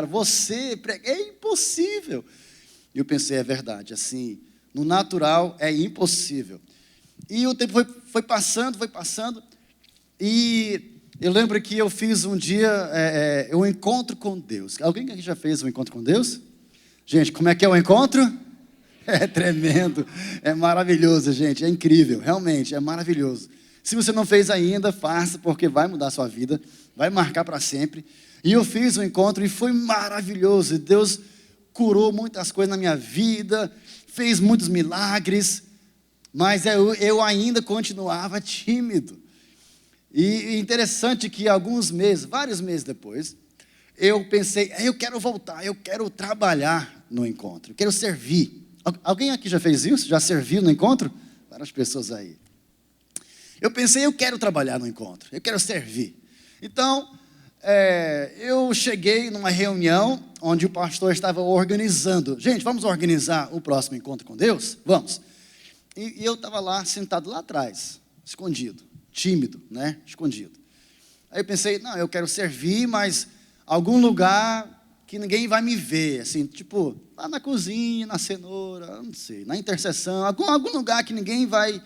você prega, é impossível. E eu pensei, é verdade, assim, no natural é impossível. E o tempo foi passando, e eu lembro que eu fiz um dia um encontro com Deus. Alguém aqui já fez um encontro com Deus? Gente, como é que é o encontro? É tremendo, é maravilhoso, gente, é incrível, realmente, é maravilhoso. Se você não fez ainda, faça, porque vai mudar a sua vida, vai marcar para sempre. E eu fiz um encontro e foi maravilhoso. Deus curou muitas coisas na minha vida, fez muitos milagres, mas eu ainda continuava tímido. E interessante que vários meses depois, eu pensei, eu quero voltar, eu quero trabalhar no encontro, eu quero servir. Alguém aqui já fez isso? Já serviu no encontro? Várias pessoas aí. Eu pensei, eu quero trabalhar no encontro, eu quero servir. Então, eu cheguei numa reunião onde o pastor estava organizando. Gente, vamos organizar o próximo encontro com Deus? Vamos. E eu estava lá, sentado lá atrás, escondido, tímido, né? Escondido. Aí eu pensei, não, eu quero servir, mas algum lugar que ninguém vai me ver, assim, tipo, lá na cozinha, na cenoura, não sei, na intercessão, algum lugar que ninguém vai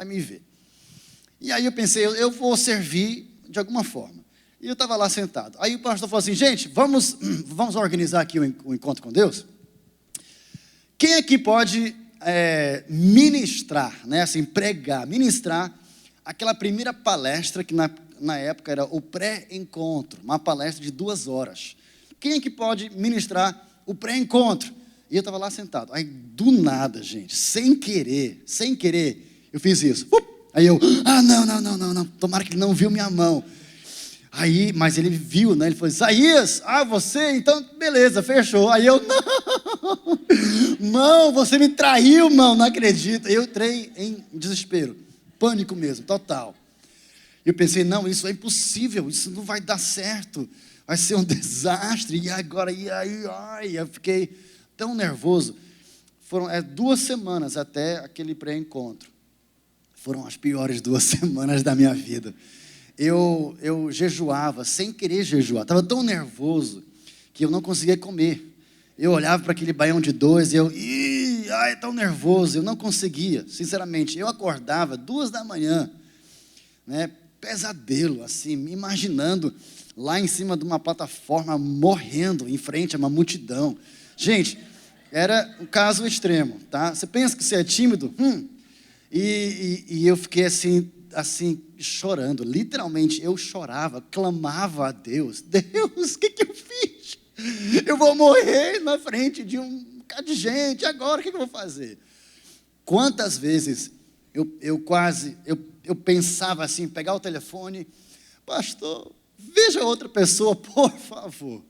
me ver. E aí eu pensei, eu vou servir de alguma forma. E eu estava lá sentado. Aí o pastor falou assim, gente, vamos organizar aqui o encontro com Deus? Quem aqui pode ministrar, né, assim, ministrar aquela primeira palestra que na época era o pré-encontro, uma palestra de 2 horas. Quem aqui pode ministrar o pré-encontro? E eu estava lá sentado. Aí, do nada, gente, sem querer, eu fiz isso. Aí eu, não, tomara que ele não viu minha mão. Aí, mas ele viu, né? Ele falou, Isaías, você? Então, beleza, fechou. Aí eu, não, você me traiu, não acredito. Eu entrei em desespero, pânico mesmo, total. Eu pensei, não, isso é impossível, isso não vai dar certo, vai ser um desastre. E agora, eu fiquei tão nervoso. Foram 2 semanas até aquele pré-encontro. Foram as piores 2 semanas da minha vida. Eu jejuava, sem querer jejuar. Estava tão nervoso que eu não conseguia comer. Eu olhava para aquele baião de 2 e eu, tão nervoso. Eu não conseguia, sinceramente. Eu acordava 2 da manhã, né, pesadelo, assim, me imaginando lá em cima de uma plataforma, morrendo em frente a uma multidão. Gente, era um caso extremo, tá? Você pensa que você é tímido? E eu fiquei assim, chorando, literalmente, eu chorava, clamava a Deus, o que eu fiz? Eu vou morrer na frente de um bocado de gente, agora o que eu vou fazer? Quantas vezes eu pensava assim, pegar o telefone, pastor, veja outra pessoa, por favor.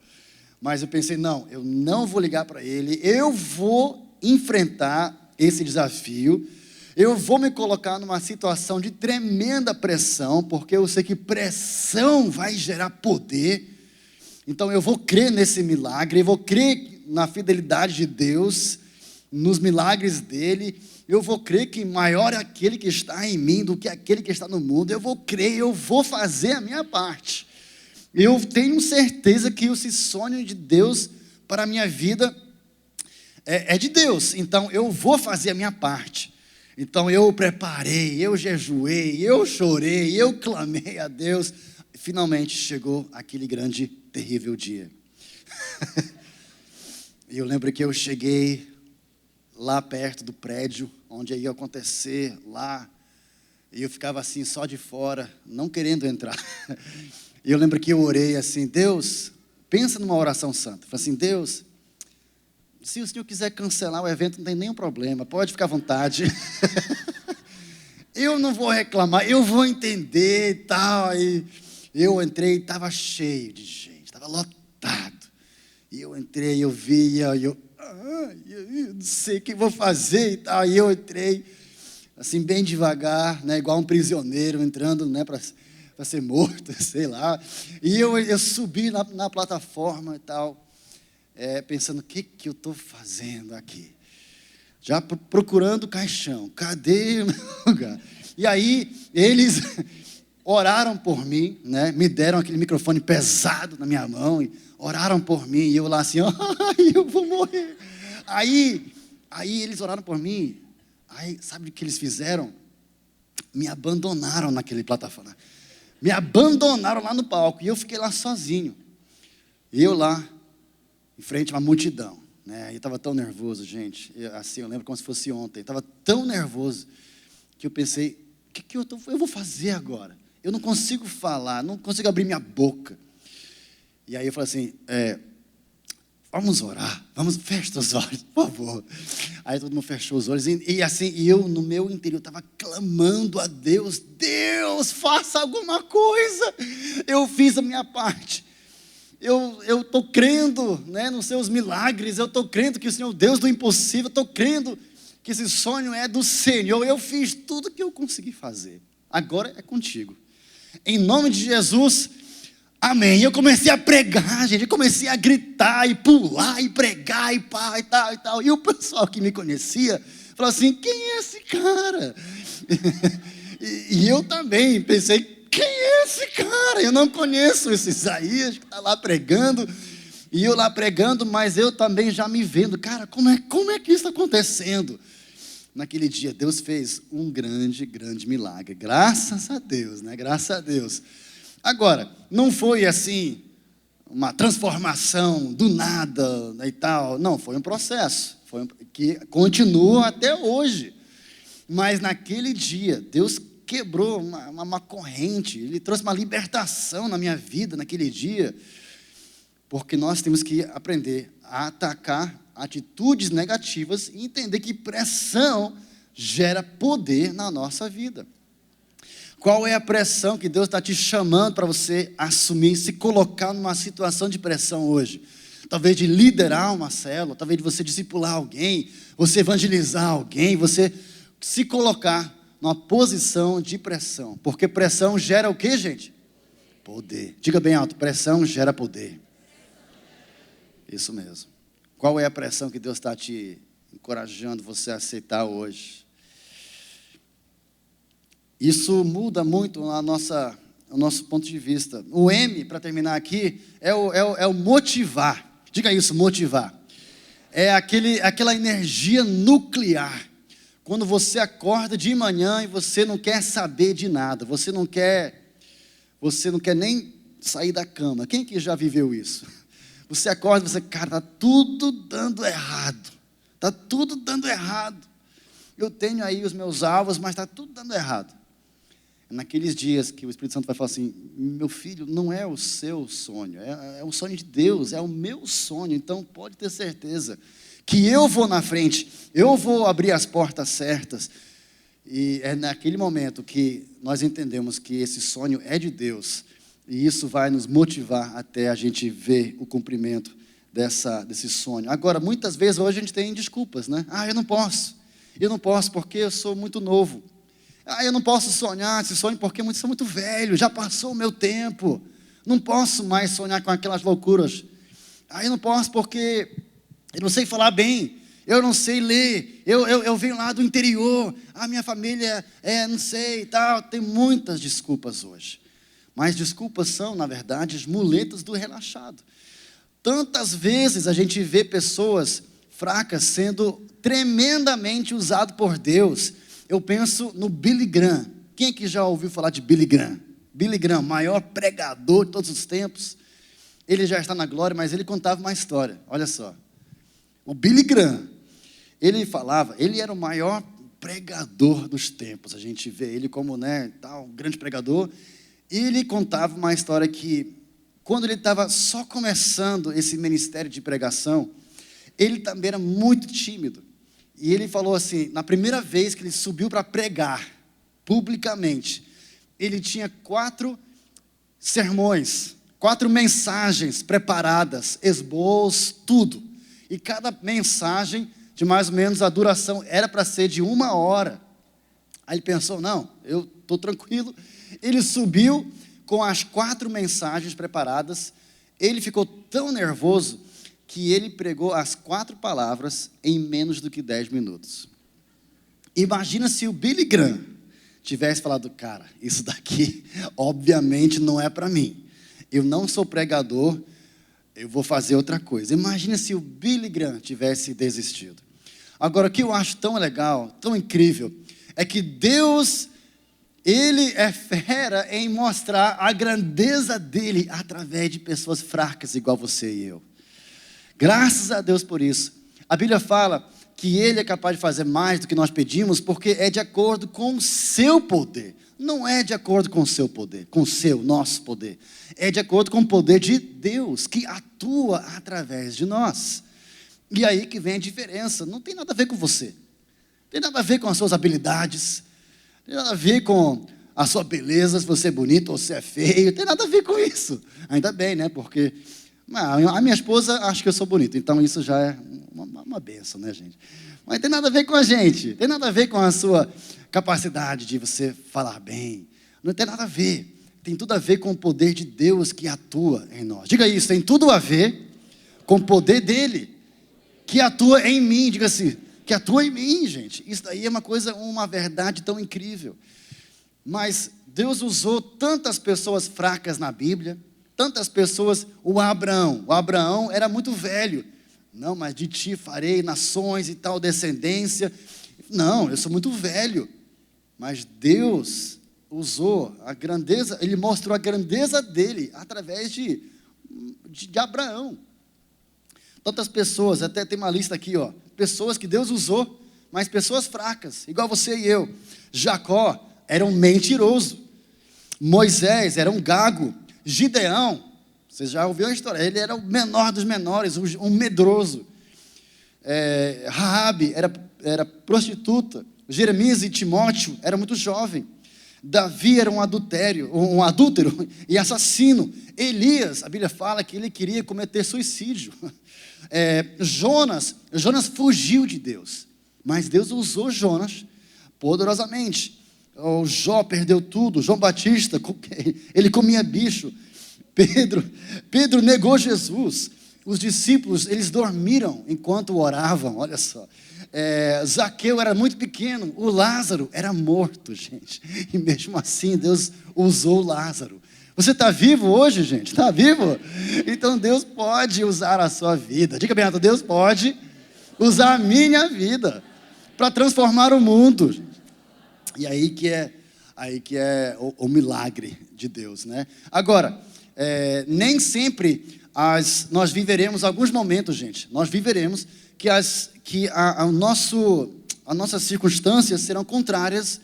Mas eu pensei, não, eu não vou ligar para ele, eu vou enfrentar esse desafio, eu vou me colocar numa situação de tremenda pressão, porque eu sei que pressão vai gerar poder. Então eu vou crer nesse milagre, eu vou crer na fidelidade de Deus, nos milagres dele. Eu vou crer que maior é aquele que está em mim do que aquele que está no mundo. Eu vou crer, eu vou fazer a minha parte. Eu tenho certeza que esse sonho de Deus para a minha vida é de Deus. Então eu vou fazer a minha parte. Então eu preparei, eu jejuei, eu chorei, eu clamei a Deus. Finalmente chegou aquele grande, terrível dia. E eu lembro que eu cheguei lá perto do prédio, onde ia acontecer lá. E eu ficava assim, só de fora, não querendo entrar. E eu lembro que eu orei assim, Deus, pensa numa oração santa. Falei assim, Deus, se o Senhor quiser cancelar o evento, não tem nenhum problema, pode ficar à vontade. Eu não vou reclamar, eu vou entender e tal. Aí eu entrei, estava cheio de gente, estava lotado. E eu entrei, eu via, eu não sei o que vou fazer e tal. E eu entrei, assim, bem devagar, né, igual um prisioneiro entrando, né, para ser morto, sei lá. E eu subi na plataforma e tal, pensando, o que eu estou fazendo aqui? Já procurando o caixão, cadê o meu lugar? E aí, eles oraram por mim, né, me deram aquele microfone pesado na minha mão, e oraram por mim, e eu lá assim, ai, eu vou morrer. Aí eles oraram por mim, aí sabe o que eles fizeram? Me abandonaram naquele plataforma. Me abandonaram lá no palco, e eu fiquei lá sozinho. E eu lá, em frente a uma multidão, né? Eu estava tão nervoso, gente, eu lembro como se fosse ontem, estava tão nervoso, que eu pensei, o que eu vou fazer agora? Eu não consigo falar, não consigo abrir minha boca. E aí eu falei assim, vamos orar, fecha os olhos, por favor. Aí todo mundo fechou os olhos, e eu no meu interior estava clamando a Deus, Deus, faça alguma coisa. Eu fiz a minha parte, eu estou crendo, né, nos seus milagres, eu estou crendo que o Senhor é o Deus do impossível, estou crendo que esse sonho é do Senhor, eu fiz tudo que eu consegui fazer, agora é contigo, em nome de Jesus, amém. E eu comecei a pregar, gente, eu comecei a gritar e pular e pregar e pá e tal e tal, e o pessoal que me conhecia, falou assim, quem é esse cara? e eu também pensei, quem é esse cara? Eu não conheço esse Isaías que está lá pregando, e eu lá pregando, mas eu também já me vendo, cara, como é que isso está acontecendo? Naquele dia, Deus fez um grande, grande milagre, graças a Deus, né? Graças a Deus. Agora, não foi assim, uma transformação do nada, né, e tal, não, foi um processo, que continua até hoje, mas naquele dia, Deus quebrou uma corrente, Ele trouxe uma libertação na minha vida naquele dia, porque nós temos que aprender a atacar atitudes negativas e entender que pressão gera poder na nossa vida. Qual é a pressão que Deus está te chamando para você assumir, se colocar numa situação de pressão hoje? Talvez de liderar uma célula, talvez de você discipular alguém, você evangelizar alguém, você se colocar numa posição de pressão. Porque pressão gera o que, gente? Poder. Diga bem alto, pressão gera poder. Isso mesmo. Qual é a pressão que Deus está te encorajando você a aceitar hoje? Isso muda muito o nosso ponto de vista. O M, para terminar aqui, é o motivar. Diga isso, motivar. É aquela energia nuclear. Quando você acorda de manhã e você não quer saber de nada, você não quer nem sair da cama. Quem que já viveu isso? Você acorda e você, cara, está tudo dando errado. Está tudo dando errado. Eu tenho aí os meus alvos, mas está tudo dando errado. É naqueles dias que o Espírito Santo vai falar assim, meu filho, não é o seu sonho, é o sonho de Deus, é o meu sonho, então pode ter certeza que eu vou na frente, eu vou abrir as portas certas. E é naquele momento que nós entendemos que esse sonho é de Deus, e isso vai nos motivar até a gente ver o cumprimento desse sonho. Agora, muitas vezes hoje a gente tem desculpas, né? Eu não posso porque eu sou muito novo. Eu não posso sonhar esse sonho porque eu sou muito velho, já passou o meu tempo, não posso mais sonhar com aquelas loucuras. Eu não posso porque eu não sei falar bem, eu não sei ler, eu venho lá do interior, a minha família não sei e tal. Tem muitas desculpas hoje, mas desculpas são, na verdade, as muletas do relaxado. Tantas vezes a gente vê pessoas fracas sendo tremendamente usadas por Deus. Eu penso no Billy Graham. Quem aqui já ouviu falar de Billy Graham? Billy Graham, maior pregador de todos os tempos. Ele já está na glória, mas ele contava uma história. Olha só. O Billy Graham, ele era o maior pregador dos tempos. A gente vê ele como, um grande pregador. E ele contava uma história que, quando ele estava só começando esse ministério de pregação, ele também era muito tímido. E ele falou assim, na primeira vez que ele subiu para pregar, publicamente, ele tinha 4 sermões, 4 mensagens preparadas, esboços, tudo. E cada mensagem, de mais ou menos a duração, era para ser de 1 hora. Aí ele pensou, não, eu estou tranquilo. Ele subiu com as 4 mensagens preparadas. Ele ficou tão nervoso que ele pregou as 4 palavras em menos do que 10 minutos. Imagina se o Billy Graham tivesse falado, cara, isso daqui obviamente não é para mim. Eu não sou pregador, eu vou fazer outra coisa. Imagina se o Billy Graham tivesse desistido. Agora, o que eu acho tão legal, tão incrível, é que Deus, Ele é fera em mostrar a grandeza dEle através de pessoas fracas igual você e eu. Graças a Deus por isso. A Bíblia fala que Ele é capaz de fazer mais do que nós pedimos, porque é de acordo com o seu poder. Não é de acordo com o seu poder, com o seu, nosso poder. É de acordo com o poder de Deus, que atua através de nós. E aí que vem a diferença. Não tem nada a ver com você. Não tem nada a ver com as suas habilidades. Não tem nada a ver com a sua beleza, se você é bonito ou se é feio. Não tem nada a ver com isso. Ainda bem, né? Porque a minha esposa acha que eu sou bonito. Então isso já é uma bênção, né, gente? Mas tem nada a ver com a gente. Tem nada a ver com a sua capacidade de você falar bem. Não tem nada a ver. Tem tudo a ver com o poder de Deus que atua em nós. Diga isso, tem tudo a ver com o poder dEle que atua em mim. Diga assim, que atua em mim, gente. Isso daí é uma verdade tão incrível. Mas Deus usou tantas pessoas fracas na Bíblia, tantas pessoas. O Abraão era muito velho. Não, mas de ti farei nações e tal descendência. Não, eu sou muito velho. Mas Deus usou a grandeza, Ele mostrou a grandeza dEle através de Abraão. Tantas pessoas, até tem uma lista aqui, ó, pessoas que Deus usou, mas pessoas fracas, igual você e eu. Jacó era um mentiroso. Moisés era um gago. Gideão, você já ouviu a história, ele era o menor dos menores, um medroso. Raabe era prostituta. Jeremias e Timóteo eram muito jovens. Davi era um adúltero e assassino. Elias, a Bíblia fala que ele queria cometer suicídio. Jonas fugiu de Deus, mas Deus usou Jonas poderosamente. O Jó perdeu tudo. João Batista, ele comia bicho. Pedro negou Jesus. Os discípulos, eles dormiram enquanto oravam, olha só. Zaqueu era muito pequeno, o Lázaro era morto, gente. E mesmo assim, Deus usou Lázaro. Você está vivo hoje, gente? Está vivo? Então Deus pode usar a sua vida. Diga bem, Deus pode usar a minha vida para transformar o mundo. E aí que é o milagre de Deus, né? Agora, nem sempre nós viveremos alguns momentos, gente. Nós viveremos que as nossas circunstâncias serão contrárias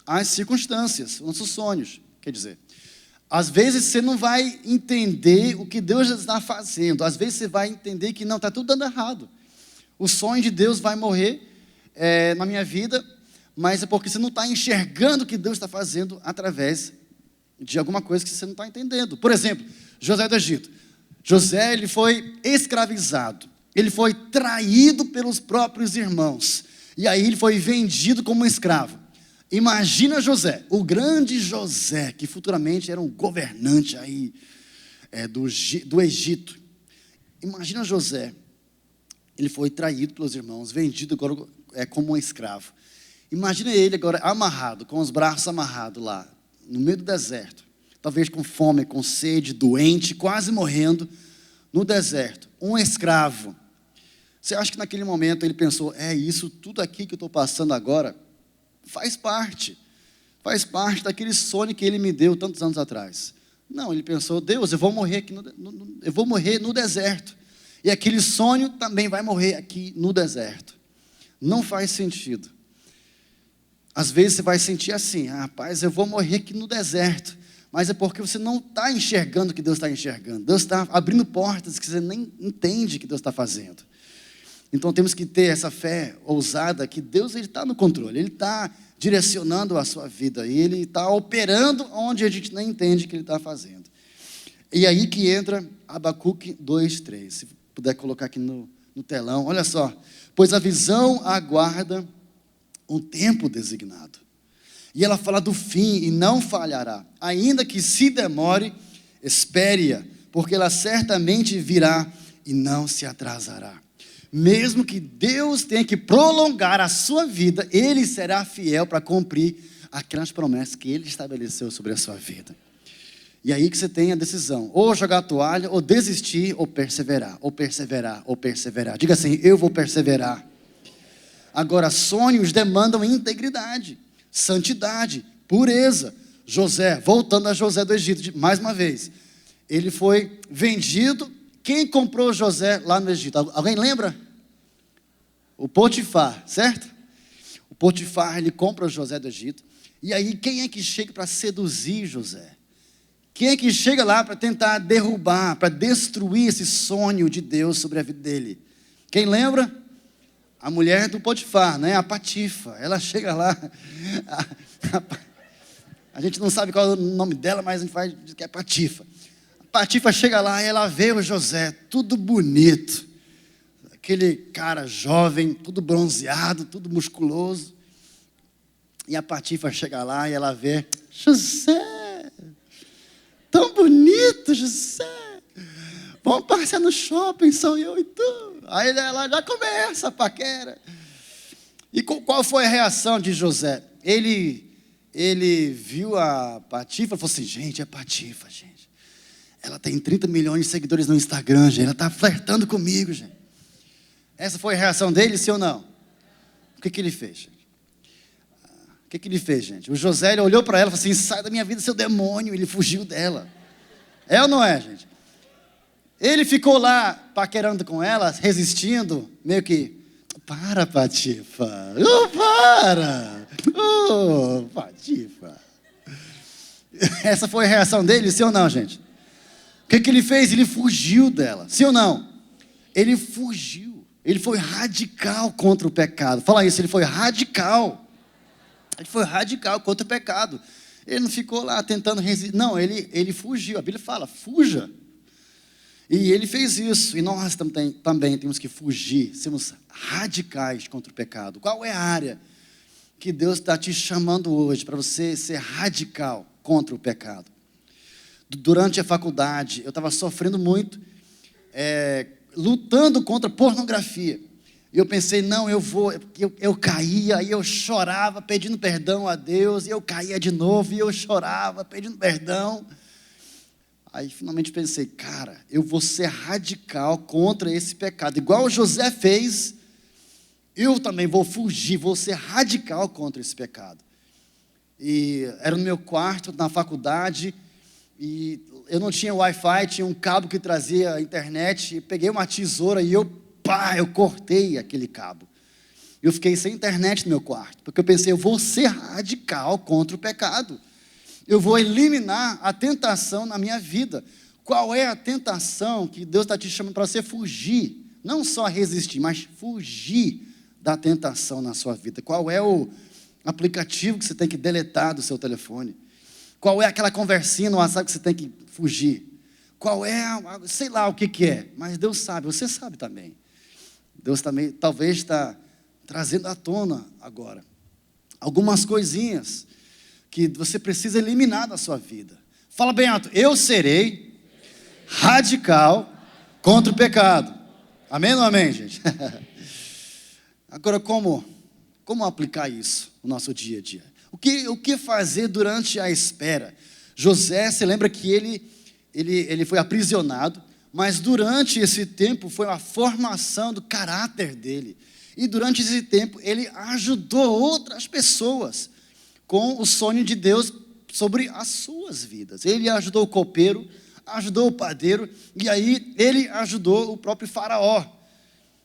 às circunstâncias, nossos sonhos. Quer dizer, às vezes você não vai entender o que Deus está fazendo. Às vezes você vai entender que não, está tudo dando errado. O sonho de Deus vai morrer na minha vida, mas é porque você não está enxergando o que Deus está fazendo através de alguma coisa que você não está entendendo. Por exemplo, José do Egito. José, ele foi escravizado. Ele foi traído pelos próprios irmãos. E aí ele foi vendido como um escravo. Imagina José, o grande José, que futuramente era um governante aí, do Egito. Imagina José, ele foi traído pelos irmãos, vendido agora como um escravo. Imagina ele agora amarrado, com os braços amarrados lá, no meio do deserto. Talvez com fome, com sede, doente, quase morrendo, no deserto. Um escravo. Você acha que naquele momento ele pensou, isso tudo aqui que eu estou passando agora, faz parte daquele sonho que ele me deu tantos anos atrás. Não, ele pensou, Deus, eu vou morrer aqui eu vou morrer no deserto. E aquele sonho também vai morrer aqui no deserto. Não faz sentido. Às vezes você vai sentir assim, rapaz, eu vou morrer aqui no deserto. Mas é porque você não está enxergando o que Deus está enxergando. Deus está abrindo portas que você nem entende que Deus está fazendo. Então temos que ter essa fé ousada que Deus está no controle. Ele está direcionando a sua vida. E Ele está operando onde a gente nem entende que Ele está fazendo. E aí que entra Abacuque 2:3. Se puder colocar aqui no telão. Olha só. Pois a visão aguarda um tempo designado. E ela fala do fim e não falhará. Ainda que se demore, espere-a, porque ela certamente virá e não se atrasará. Mesmo que Deus tenha que prolongar a sua vida, Ele será fiel para cumprir aquelas promessas que Ele estabeleceu sobre a sua vida. E aí que você tem a decisão, ou jogar a toalha, ou desistir, ou perseverar, ou perseverar, ou perseverar. Diga assim, eu vou perseverar. Agora, sonhos demandam integridade, santidade, pureza. José, voltando a José do Egito, mais uma vez, ele foi vendido. Quem comprou José lá no Egito? Alguém lembra? O Potifar, certo? O Potifar, ele compra José do Egito. E aí, quem é que chega para seduzir José? Quem é que chega lá para tentar derrubar, para destruir esse sonho de Deus sobre a vida dele? Quem lembra? A mulher do Potifar, né? A Patifa. Ela chega lá. A gente não sabe qual é o nome dela, mas a gente vai dizer que é Patifa. A Patifa chega lá e ela vê o José, tudo bonito. Aquele cara jovem, tudo bronzeado, tudo musculoso. E a Patifa chega lá e ela vê, José, tão bonito, José. Vamos passear no shopping, sou eu e tu. Aí ela já começa a paquera. E qual foi a reação de José? Ele viu a Patifa e falou assim, gente, é Patifa, gente. Ela tem 30 milhões de seguidores no Instagram, gente. Ela está flertando comigo, gente. Essa foi a reação dele, sim ou não? O que ele fez, gente? O que ele fez, gente? O José, ele olhou para ela e falou assim, sai da minha vida, seu demônio. Ele fugiu dela. É ou não é, gente? Ele ficou lá paquerando com ela, resistindo, meio que, para, Patifa. Para. Patifa. Essa foi a reação dele, sim ou não, gente? O que ele fez? Ele fugiu dela, sim ou não? Ele fugiu. Ele foi radical contra o pecado. Fala isso, ele foi radical. Ele foi radical contra o pecado. Ele não ficou lá tentando resistir. Não, ele fugiu. A Bíblia fala, fuja. E ele fez isso. E nós também temos que fugir. Sermos radicais contra o pecado. Qual é a área que Deus está te chamando hoje para você ser radical contra o pecado? Durante a faculdade, eu estava sofrendo muito, lutando contra a pornografia. E eu pensei, não, eu caía, e eu chorava pedindo perdão a Deus, e eu caía de novo, e eu chorava pedindo perdão. Aí finalmente pensei, cara, eu vou ser radical contra esse pecado. Igual o José fez, eu também vou fugir, vou ser radical contra esse pecado. E era no meu quarto, na faculdade, e eu não tinha Wi-Fi, tinha um cabo que trazia internet, e peguei uma tesoura e eu cortei aquele cabo. Eu fiquei sem internet no meu quarto, porque eu pensei, eu vou ser radical contra o pecado. Eu vou eliminar a tentação na minha vida. Qual é a tentação que Deus está te chamando para você fugir? Não só resistir, mas fugir da tentação na sua vida. Qual é o aplicativo que você tem que deletar do seu telefone? Qual é aquela conversinha no WhatsApp que você tem que fugir? Qual é, sei lá o que é, mas Deus sabe, você sabe também. Deus também talvez está trazendo à tona agora algumas coisinhas que você precisa eliminar da sua vida. Fala bem alto, eu serei radical contra o pecado. Amém ou não amém, gente? Agora, como aplicar isso no nosso dia a dia? O que fazer durante a espera? José, você lembra que ele foi aprisionado, mas durante esse tempo foi a formação do caráter dele. E durante esse tempo ele ajudou outras pessoas com o sonho de Deus sobre as suas vidas. Ele ajudou o copeiro, ajudou o padeiro, e aí ele ajudou o próprio faraó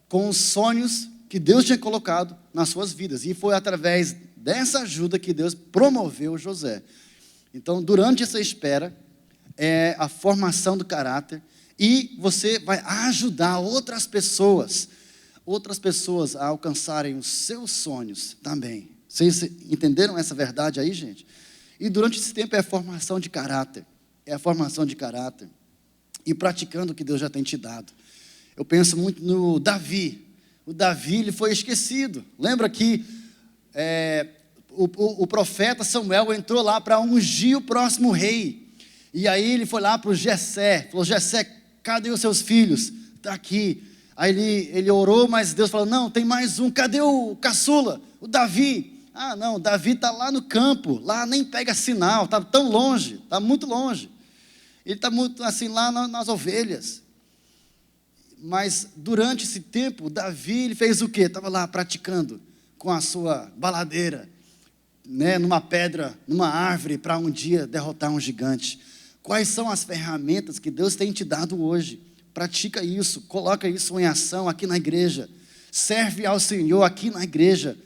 com os sonhos que Deus tinha colocado nas suas vidas. E foi através dessa ajuda que Deus promoveu José. Então, durante essa espera, é a formação do caráter, e você vai ajudar outras pessoas a alcançarem os seus sonhos também. Vocês entenderam essa verdade aí, gente? E durante esse tempo é a formação de caráter. É a formação de caráter. E praticando o que Deus já tem te dado. Eu penso muito no Davi. O Davi, ele foi esquecido. Lembra que o profeta Samuel entrou lá para ungir o próximo rei. E aí ele foi lá para o Jessé, falou: Jessé, cadê os seus filhos? Está aqui. Aí ele orou, mas Deus falou: não, tem mais um. Cadê o caçula? O Davi? Ah, não, o Davi está lá no campo, lá nem pega sinal, está tão longe, está muito longe. Ele está muito assim lá nas ovelhas. Mas durante esse tempo, Davi, ele fez o quê? Estava lá praticando com a sua baladeira, né, numa pedra, numa árvore, para um dia derrotar um gigante. Quais são as ferramentas que Deus tem te dado hoje? Pratica isso, coloca isso em ação aqui na igreja. Serve ao Senhor aqui na igreja,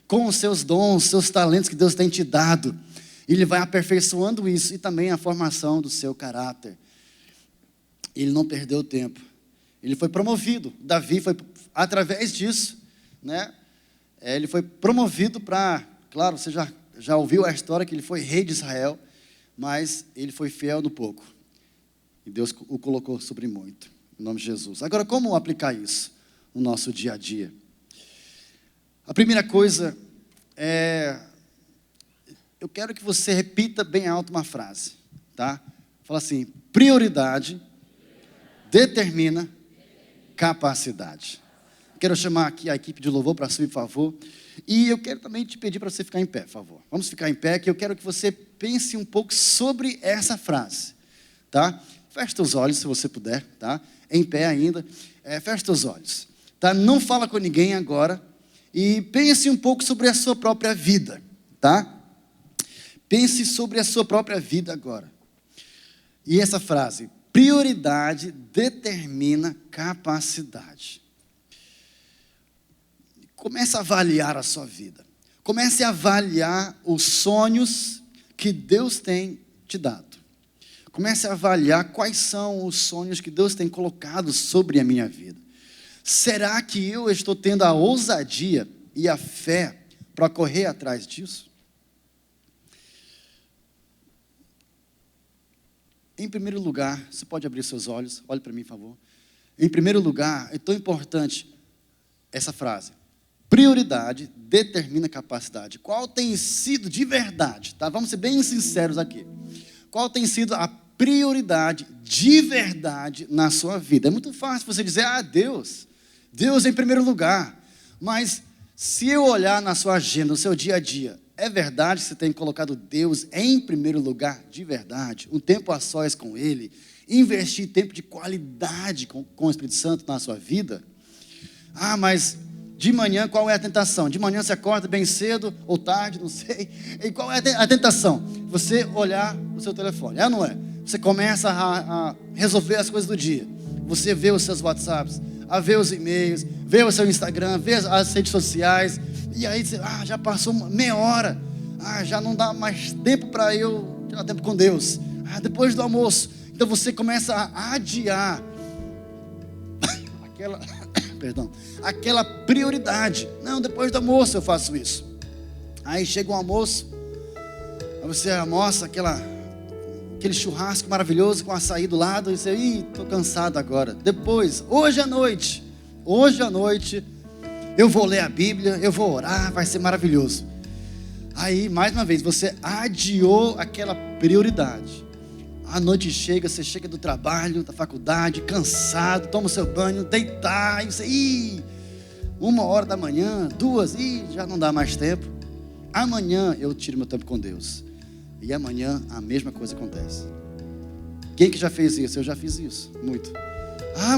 com os seus dons, seus talentos que Deus tem te dado. Ele vai aperfeiçoando isso e também a formação do seu caráter. Ele não perdeu tempo. Ele foi promovido. Davi foi, através disso, né? Ele foi promovido para, claro, você já ouviu a história que ele foi rei de Israel, mas ele foi fiel no pouco. E Deus o colocou sobre muito, em nome de Jesus. Agora, como aplicar isso no nosso dia a dia? A primeira coisa é, eu quero que você repita bem alto uma frase, tá? Fala assim: prioridade determina capacidade. Quero chamar aqui a equipe de louvor para subir, por favor. E eu quero também te pedir para você ficar em pé, por favor. Vamos ficar em pé, que eu quero que você pense um pouco sobre essa frase, tá? Feche os olhos, se você puder, tá? Em pé ainda. Feche os olhos, tá? Não fala com ninguém agora. E pense um pouco sobre a sua própria vida, tá? Pense sobre a sua própria vida agora. E essa frase: prioridade determina capacidade. Comece a avaliar a sua vida. Comece a avaliar os sonhos que Deus tem te dado. Comece a avaliar quais são os sonhos que Deus tem colocado sobre a minha vida. Será que eu estou tendo a ousadia e a fé para correr atrás disso? Em primeiro lugar, você pode abrir seus olhos, olhe para mim, por favor. Em primeiro lugar, é tão importante essa frase: prioridade determina capacidade. Qual tem sido de verdade, tá? Vamos ser bem sinceros aqui. Qual tem sido a prioridade de verdade na sua vida? É muito fácil você dizer: ah, Deus em primeiro lugar. Mas se eu olhar na sua agenda, no seu dia a dia, é verdade que você tem colocado Deus em primeiro lugar de verdade? Um tempo a sós com Ele, investir tempo de qualidade com o Espírito Santo na sua vida? Ah, mas de manhã qual é a tentação? De manhã você acorda bem cedo ou tarde, não sei. E qual é a tentação? Você olhar o seu telefone, não é? Você começa a resolver as coisas do dia. Você vê os seus WhatsApps, a ver os e-mails, ver o seu Instagram, ver as redes sociais. E aí você, já passou meia hora. Já não dá mais tempo para eu tirar tempo com Deus. Depois do almoço. Então você começa a adiar aquela prioridade. Não, depois do almoço eu faço isso. Aí chega o almoço, aí você almoça aquele churrasco maravilhoso com açaí do lado, e você, estou cansado agora. Depois, hoje à noite, eu vou ler a Bíblia, eu vou orar, vai ser maravilhoso. Aí, mais uma vez, você adiou aquela prioridade. A noite chega, você chega do trabalho, da faculdade, cansado, toma o seu banho, deitar, e você, 1h da manhã, 2, já não dá mais tempo. Amanhã eu tiro meu tempo com Deus. E amanhã a mesma coisa acontece. Quem que já fez isso? Eu já fiz isso, muito.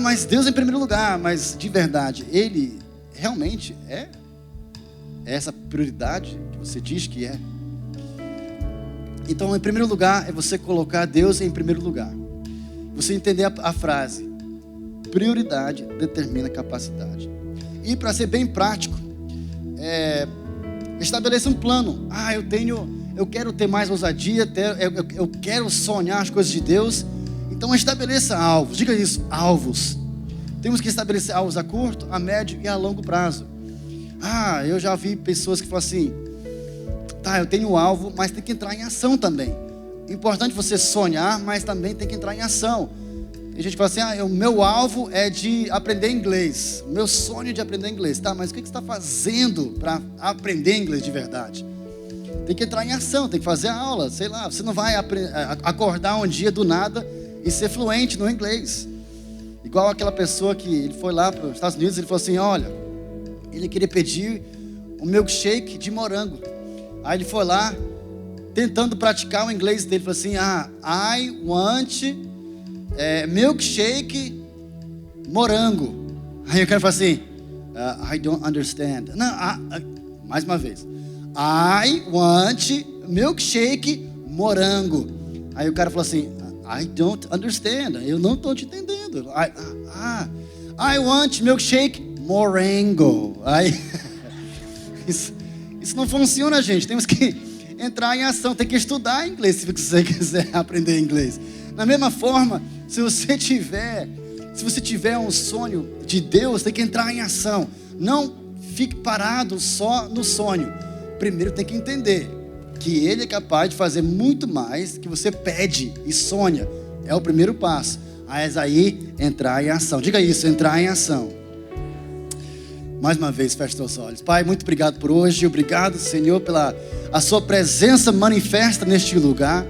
Mas Deus em primeiro lugar. Mas de verdade, Ele realmente é essa prioridade que você diz que é? Então, em primeiro lugar, é você colocar Deus em primeiro lugar. Você entender a frase: prioridade determina capacidade. E para ser bem prático, estabeleça um plano. Eu quero ter mais ousadia, eu quero sonhar as coisas de Deus. Então estabeleça alvos, diga isso, alvos. Temos que estabelecer alvos a curto, a médio e a longo prazo. Eu já vi pessoas que falam assim: eu tenho um alvo, mas tem que entrar em ação também. Importante você sonhar, mas também tem que entrar em ação. Tem gente que fala assim: o meu alvo é de aprender inglês, o meu sonho é de aprender inglês. Mas o que você está fazendo para aprender inglês de verdade? tem que entrar em ação, tem que fazer a aula, sei lá. Você não vai acordar um dia do nada e ser fluente no inglês. Igual aquela pessoa que ele foi lá para os Estados Unidos, ele falou assim, olha, ele queria pedir um milkshake de morango. Aí ele foi lá, tentando praticar o inglês dele, falou assim, I want milkshake morango. Aí o cara falou assim, I don't understand. Não, mais uma vez. I want milkshake morango. Aí o cara falou assim, I don't understand. Eu não estou te entendendo. I want milkshake morango. Aí, isso não funciona, gente. Temos que entrar em ação. Tem que estudar inglês se você quiser aprender inglês. Da mesma forma, se você tiver um sonho de Deus, tem que entrar em ação. Não fique parado só no sonho. Primeiro tem que entender que Ele é capaz de fazer muito mais que você pede e sonha. É o primeiro passo. Mas aí, entrar em ação. Diga isso, entrar em ação. Mais uma vez, feche seus olhos. Pai, muito obrigado por hoje. Obrigado, Senhor, pela a sua presença manifesta neste lugar.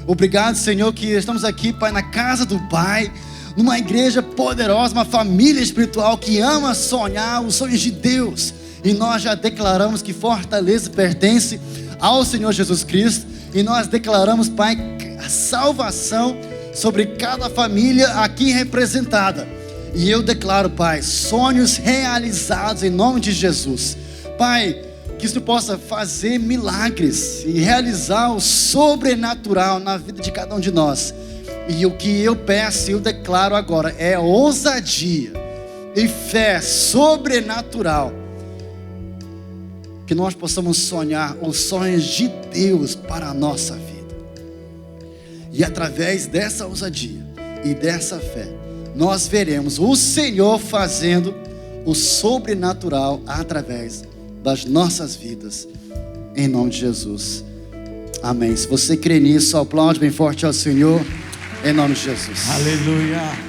Obrigado, Senhor, que estamos aqui, Pai, na casa do Pai, numa igreja poderosa, uma família espiritual que ama sonhar os sonhos de Deus. E nós já declaramos que fortaleza pertence ao Senhor Jesus Cristo. E nós declaramos, Pai, a salvação sobre cada família aqui representada. E eu declaro, Pai, sonhos realizados em nome de Jesus. Pai, que isso possa fazer milagres e realizar o sobrenatural na vida de cada um de nós. E o que eu peço e eu declaro agora é ousadia e fé sobrenatural. Que nós possamos sonhar os sonhos de Deus para a nossa vida. E através dessa ousadia e dessa fé, nós veremos o Senhor fazendo o sobrenatural através das nossas vidas, em nome de Jesus. Amém. Se você crê nisso, aplaude bem forte ao Senhor, em nome de Jesus. Aleluia.